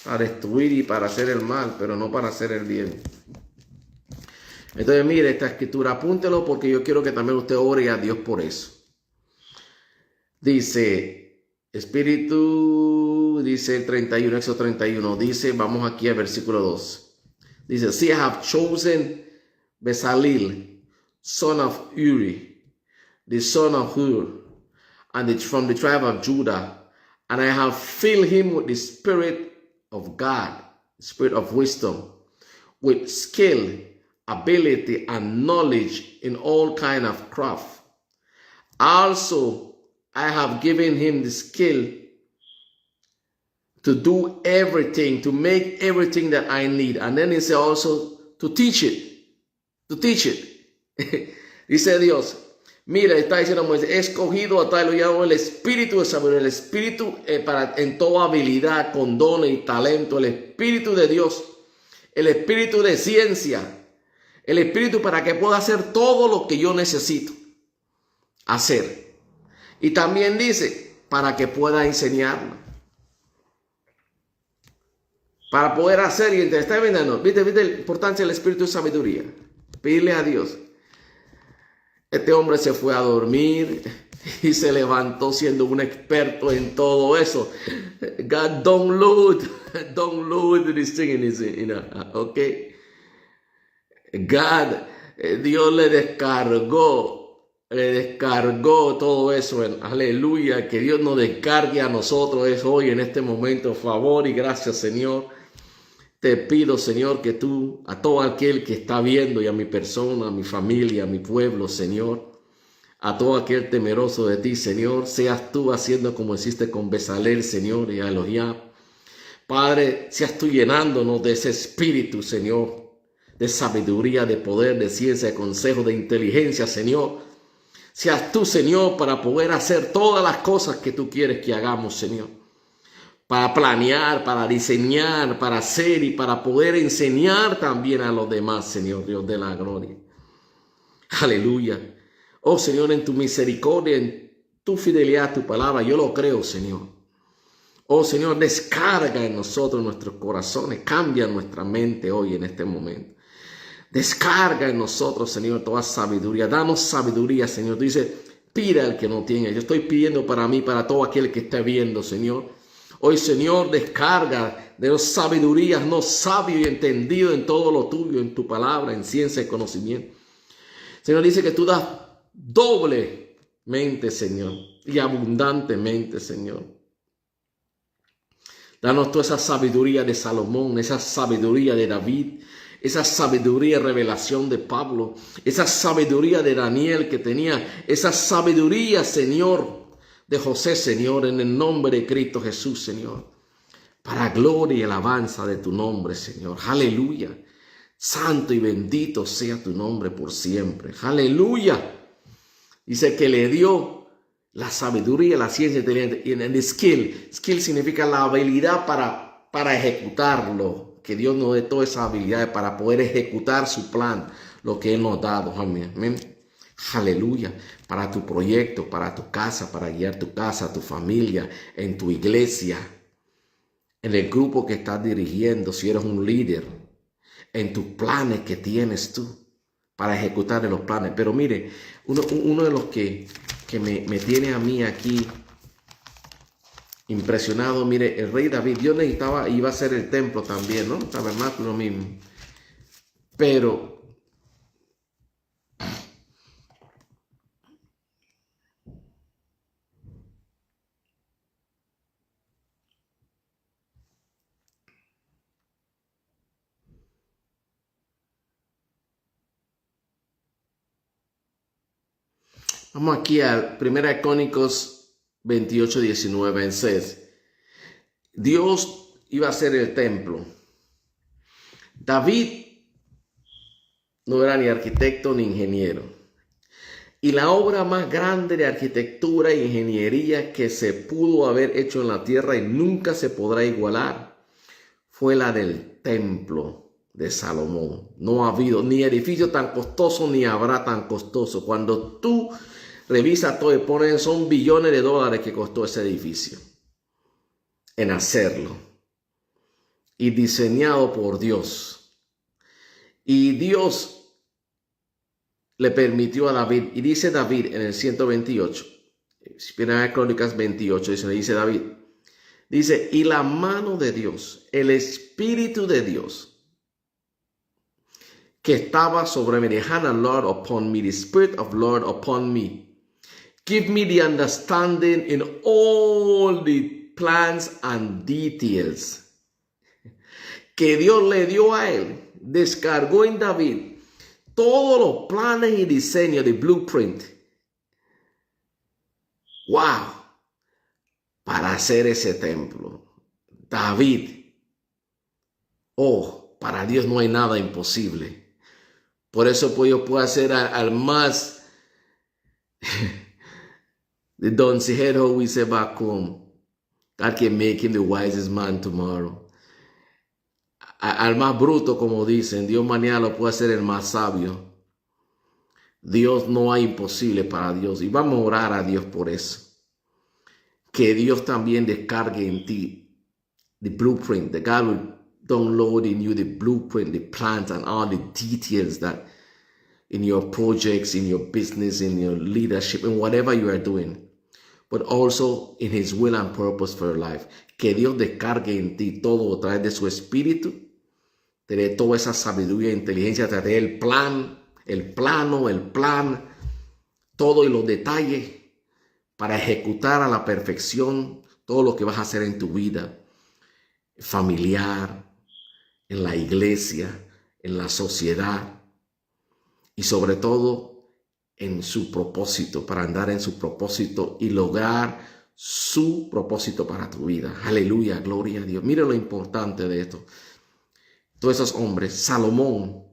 Para destruir y para hacer el mal, pero no para hacer el bien. Entonces mire esta escritura, apúntelo porque yo quiero que también usted ore a Dios por eso. Dice, Espíritu, dice el 31, Éxodo 31, dice, vamos aquí al versículo 2. Dice, see, I have chosen Bezalel, son of Uri, the son of Hur, and from the tribe of Judah, and I have filled him with the Spirit of God, the Spirit of wisdom, with skill, ability, and knowledge in all kind of craft. Also, I have given him the skill to do everything, to make everything that I need. And then he said also to teach it. To teach it. Dice Dios, mira, está diciendo Moisés, he escogido a tal, lo llamo el espíritu de sabiduría, el espíritu en toda habilidad, con dones y talento, el espíritu de Dios, el espíritu de ciencia, el espíritu para que pueda hacer todo lo que yo necesito hacer. Y también dice, para que pueda enseñarlo. Para poder hacer y entender. ¿Está viendo? ¿Viste la importancia del espíritu de sabiduría? Pedirle a Dios. Este hombre se fue a dormir y se levantó siendo un experto en todo eso. God, download this thing in his, okay. God, Dios le descargó todo eso. Aleluya, que Dios nos descargue a nosotros eso hoy en este momento. Favor y gracias, Señor. Te pido, Señor, que tú, a todo aquel que está viendo y a mi persona, a mi familia, a mi pueblo, Señor, a todo aquel temeroso de ti, Señor, seas tú haciendo como hiciste con Bezalel, Señor, y a Elohim. Padre, seas tú llenándonos de ese espíritu, Señor, de sabiduría, de poder, de ciencia, de consejo, de inteligencia, Señor. seas tú, Señor, para poder hacer todas las cosas que tú quieres que hagamos, Señor. Para planear, para diseñar, para hacer y para poder enseñar también a los demás, Señor Dios de la gloria. Aleluya. Oh, Señor, en tu misericordia, en tu fidelidad a tu palabra, yo lo creo, Señor. Oh, Señor, descarga en nosotros nuestros corazones, cambia nuestra mente hoy en este momento. Descarga en nosotros, Señor, toda sabiduría. Danos sabiduría, Señor. Tú dices, pida al que no tiene. Yo estoy pidiendo para mí, para todo aquel que esté viendo, Señor. Hoy, Señor, descarga de los sabidurías, no sabio y entendido en todo lo tuyo, en tu palabra, en ciencia y conocimiento. Señor, dice que tú das doblemente, Señor, y abundantemente, Señor. Danos toda esa sabiduría de Salomón, esa sabiduría de David, esa sabiduría y revelación de Pablo, esa sabiduría de Daniel que tenía, esa sabiduría, Señor, de José, Señor, en el nombre de Cristo Jesús, Señor, para gloria y alabanza de tu nombre, Señor. Aleluya. Santo y bendito sea tu nombre por siempre. Aleluya. Dice que le dio la sabiduría, la ciencia y el skill. Skill significa la habilidad para ejecutarlo. Que Dios nos dé toda esa habilidad para poder ejecutar su plan, lo que Él nos ha dado. Amén. Amén. Aleluya. Para tu proyecto, para tu casa, para guiar tu casa, tu familia, en tu iglesia, en el grupo que estás dirigiendo, si eres un líder, en tus planes que tienes tú para ejecutar los planes. Pero mire, uno de los que me tiene a mí aquí impresionado, mire, el rey David, Dios iba a hacer el templo también, ¿no? El tabernáculo mismo. Pero vamos aquí a 1 Crónicas 28, 19. Entonces, Dios iba a hacer el templo. David no era ni arquitecto ni ingeniero. Y la obra más grande de arquitectura e ingeniería que se pudo haber hecho en la tierra y nunca se podrá igualar fue la del templo de Salomón. No ha habido ni edificio tan costoso ni habrá tan costoso. Cuando tú revisas todo y pones, son billones de dólares que costó ese edificio en hacerlo. Y diseñado por Dios. Y Dios le permitió a David, y dice David en el 128, 1 Crónicas 28, dice David, dice, y la mano de Dios, el Espíritu de Dios, que estaba sobre mí, the hand of Lord upon me, the Spirit of Lord upon me, give me the understanding in all the plans and details, que Dios le dio a él, descargó en David, todos los planes y diseños de blueprint. ¡Wow! Para hacer ese templo. David. Oh, para Dios no hay nada imposible. Por eso pues yo puedo hacer al más de Don Cijero we say back home. God can make him the wisest man tomorrow. Al más bruto, como dicen, Dios mañana lo puede hacer el más sabio. Dios no hay imposible para Dios. Y vamos a orar a Dios por eso. Que Dios también descargue en ti the blueprint. That God will download in you the blueprint, the plans and all the details that in your projects, in your business, in your leadership, in whatever you are doing. But also in His will and purpose for your life. Que Dios descargue en ti todo a través de su Espíritu. Te dé toda esa sabiduría e inteligencia, te dé el plan, el plano, el plan, todo y los detalles para ejecutar a la perfección todo lo que vas a hacer en tu vida familiar, en la iglesia, en la sociedad y sobre todo en su propósito, para andar en su propósito y lograr su propósito para tu vida. Aleluya, gloria a Dios. Mira lo importante de esto. Todos esos hombres, Salomón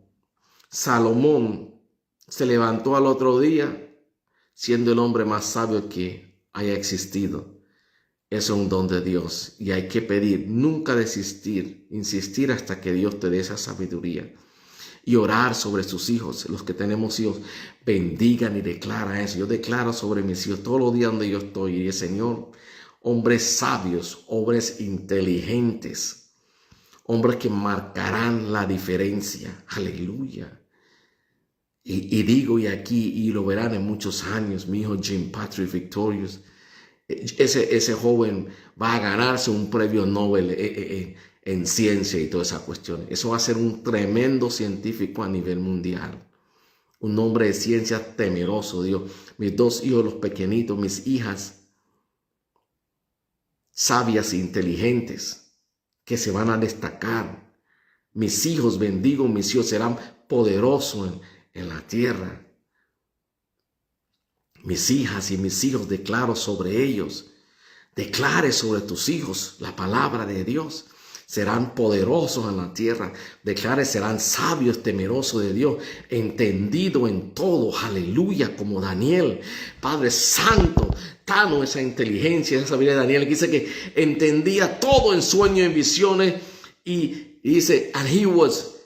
se levantó al otro día, siendo el hombre más sabio que haya existido. Es un don de Dios y hay que pedir, nunca desistir, insistir hasta que Dios te dé esa sabiduría. Y orar sobre sus hijos, los que tenemos hijos, bendigan y declara eso. Yo declaro sobre mis hijos todos los días donde yo estoy. Y el Señor, hombres sabios, hombres inteligentes, hombres que marcarán la diferencia. Aleluya. Y digo, y aquí, y lo verán en muchos años, mi hijo Jim Patrick Victorious, ese joven va a ganarse un premio Nobel en ciencia y todas esas cuestiones. Eso va a ser un tremendo científico a nivel mundial. Un hombre de ciencia temeroso, Dios. Mis dos hijos, los pequeñitos, mis hijas, sabias e inteligentes, que se van a destacar. Mis hijos, bendigo, mis hijos serán poderosos en la tierra. Mis hijas y mis hijos declaro sobre ellos. Declare sobre tus hijos la palabra de Dios. Serán poderosos en la tierra. Declare, serán sabios, temerosos de Dios, entendido en todo. Aleluya, como Daniel. Padre Santo, danos esa inteligencia, esa sabiduría de Daniel, que dice que entendía todo en sueños y en visiones. Y dice, and he was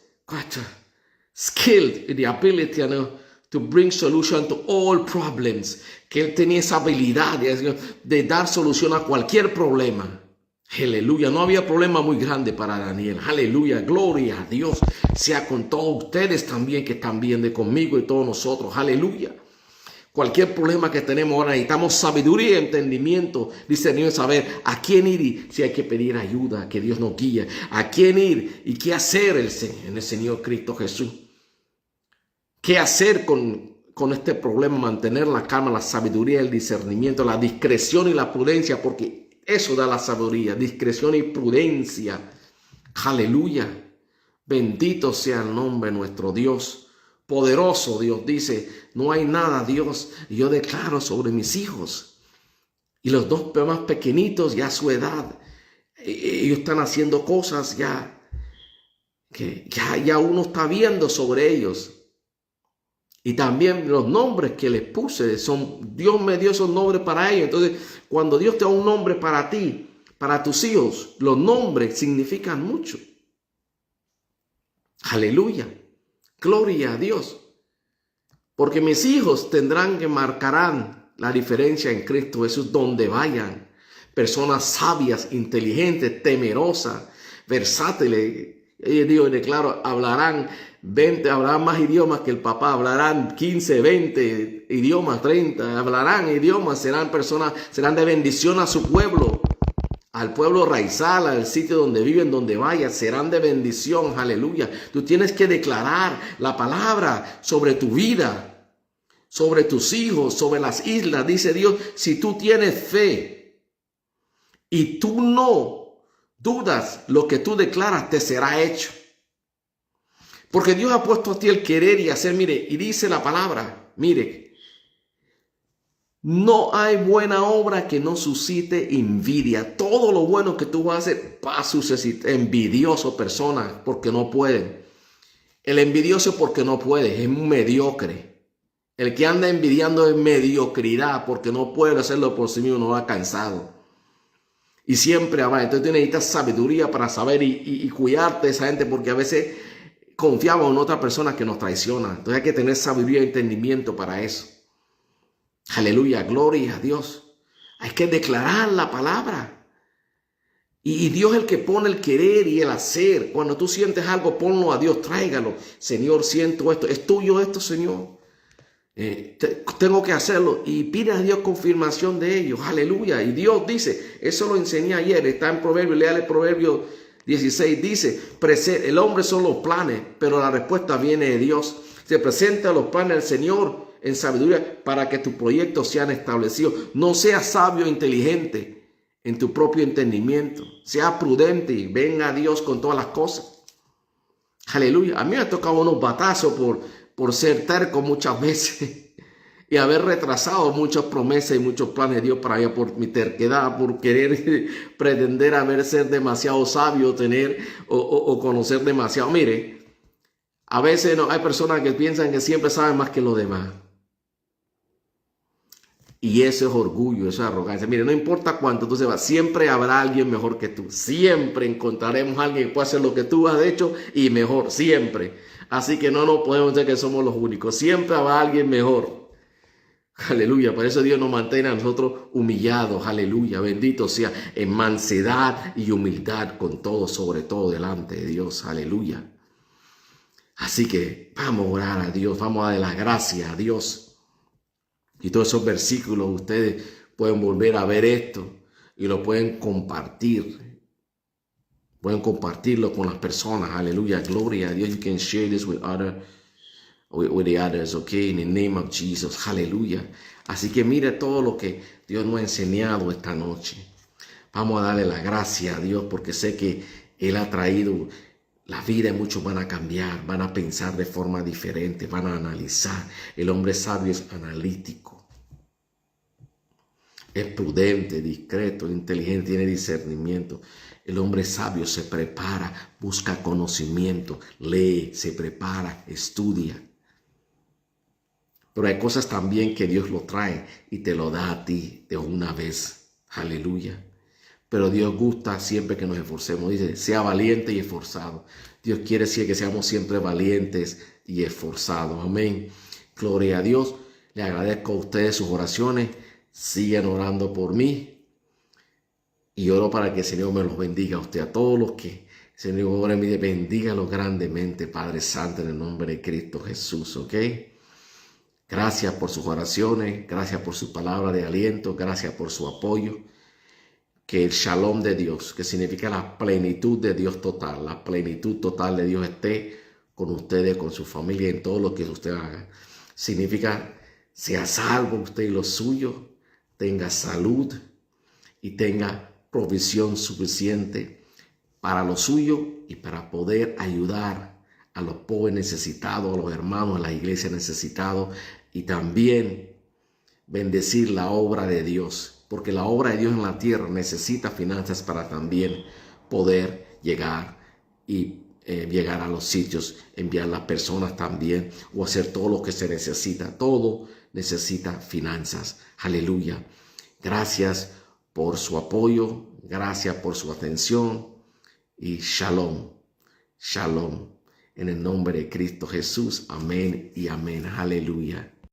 skilled in the ability to bring solution to all problems. Que él tenía esa habilidad de dar solución a cualquier problema. Aleluya, no había problema muy grande para Daniel. Aleluya, gloria a Dios. Sea con todos ustedes también que están bien conmigo y todos nosotros. Aleluya. Cualquier problema que tenemos ahora, necesitamos sabiduría y entendimiento, discernir, saber a quién ir y si hay que pedir ayuda, que Dios nos guíe. A quién ir y qué hacer en el Señor Cristo Jesús. ¿Qué hacer con este problema? Mantener la calma, la sabiduría, el discernimiento, la discreción y la prudencia, porque eso da la sabiduría, discreción y prudencia. Aleluya. Bendito sea el nombre de nuestro Dios. Poderoso Dios dice, no hay nada, Dios. Y yo declaro sobre mis hijos. Y los dos más pequeñitos, ya a su edad, ellos están haciendo cosas ya que ya uno está viendo sobre ellos. Y también los nombres que les puse, Dios me dio esos nombres para ellos. Entonces, cuando Dios te da un nombre para ti, para tus hijos, los nombres significan mucho. Aleluya. Gloria a Dios. Porque mis hijos marcarán la diferencia en Cristo Jesús donde vayan. Personas sabias, inteligentes, temerosas, versátiles. Dios, declaro, hablarán más idiomas que el papá, hablarán 15, 20 idiomas, 30, hablarán idiomas, serán personas, serán de bendición a su pueblo, al pueblo raizal, al sitio donde viven, donde vayan, serán de bendición, aleluya. Tú tienes que declarar la palabra sobre tu vida, sobre tus hijos, sobre las islas. Dice Dios, si tú tienes fe y tú no dudas, lo que tú declaras te será hecho. Porque Dios ha puesto a ti el querer y hacer, mire, y dice la palabra, mire, no hay buena obra que no suscite envidia. Todo lo bueno que tú vas a hacer va a suscitar envidioso personas porque no pueden. El envidioso porque no puede, es un mediocre. El que anda envidiando es mediocridad porque no puede hacerlo por sí mismo, no va cansado. Y siempre va. Entonces tú necesitas sabiduría para saber y cuidarte de esa gente, porque a veces confiamos en otra persona que nos traiciona. Entonces hay que tener sabiduría y entendimiento para eso. Aleluya, gloria a Dios. Hay que declarar la palabra. Y Dios es el que pone el querer y el hacer. Cuando tú sientes algo, ponlo a Dios, tráigalo. Señor, siento esto. ¿Es tuyo esto, Señor? Tengo que hacerlo. Y pide a Dios confirmación de ello. Aleluya. Y Dios dice, eso lo enseñé ayer, está en Proverbios, léale Proverbios 16, dice, el hombre son los planes, pero la respuesta viene de Dios. Se presenta los planes del Señor en sabiduría para que tus proyectos sean establecidos. No seas sabio e inteligente en tu propio entendimiento. Sea prudente y venga a Dios con todas las cosas. Aleluya. A mí me ha tocado unos batazos por ser terco muchas veces y haber retrasado muchas promesas y muchos planes de Dios para mí por mi terquedad, por querer pretender ser demasiado sabio, tener o conocer demasiado. Mire, a veces hay personas que piensan que siempre saben más que los demás. Y eso es orgullo, eso es arrogancia. Mire, no importa cuánto tú se vas, siempre habrá alguien mejor que tú. Siempre encontraremos a alguien que pueda hacer lo que tú has hecho y mejor, siempre. Así que no nos podemos decir que somos los únicos. Siempre habrá alguien mejor. Aleluya. Por eso Dios nos mantiene a nosotros humillados. Aleluya. Bendito sea en mansedad y humildad con todo, sobre todo delante de Dios. Aleluya. Así que vamos a orar a Dios. Vamos a darle las gracias a Dios. Y todos esos versículos ustedes pueden volver a ver esto y lo pueden compartir. Pueden compartirlo con las personas. Aleluya. Gloria a Dios. You can share this with the others, okay? In the name of Jesus. Aleluya. Así que mire todo lo que Dios nos ha enseñado esta noche. Vamos a darle la gracia a Dios porque sé que Él ha traído la vida y muchos van a cambiar, van a pensar de forma diferente, van a analizar. El hombre sabio es analítico, es prudente, discreto, inteligente, tiene discernimiento. El hombre sabio se prepara, busca conocimiento, lee, se prepara, estudia. Pero hay cosas también que Dios lo trae y te lo da a ti de una vez. Aleluya. Pero Dios gusta siempre que nos esforcemos. Dice, sea valiente y esforzado. Dios quiere decir que seamos siempre valientes y esforzados. Amén. Gloria a Dios. Le agradezco a ustedes sus oraciones. Sigan orando por mí. Y oro para que el Señor me los bendiga a usted, a todos los que el Señor ore en mí, bendígalos grandemente, Padre Santo, en el nombre de Cristo Jesús. ¿Ok? Gracias por sus oraciones. Gracias por su palabra de aliento. Gracias por su apoyo. Que el shalom de Dios, que significa la plenitud de Dios total, la plenitud total de Dios esté con ustedes, con su familia, en todo lo que usted haga. Significa, sea salvo usted y los suyos, tenga salud y tenga provisión suficiente para lo suyo y para poder ayudar a los pobres necesitados, a los hermanos, a la iglesia necesitados y también bendecir la obra de Dios. Porque la obra de Dios en la tierra necesita finanzas para también poder llegar y llegar a los sitios, enviar las personas también o hacer todo lo que se necesita. Todo necesita finanzas. Aleluya. Gracias por su apoyo. Gracias por su atención. Y shalom. Shalom. En el nombre de Cristo Jesús. Amén y amén. Aleluya.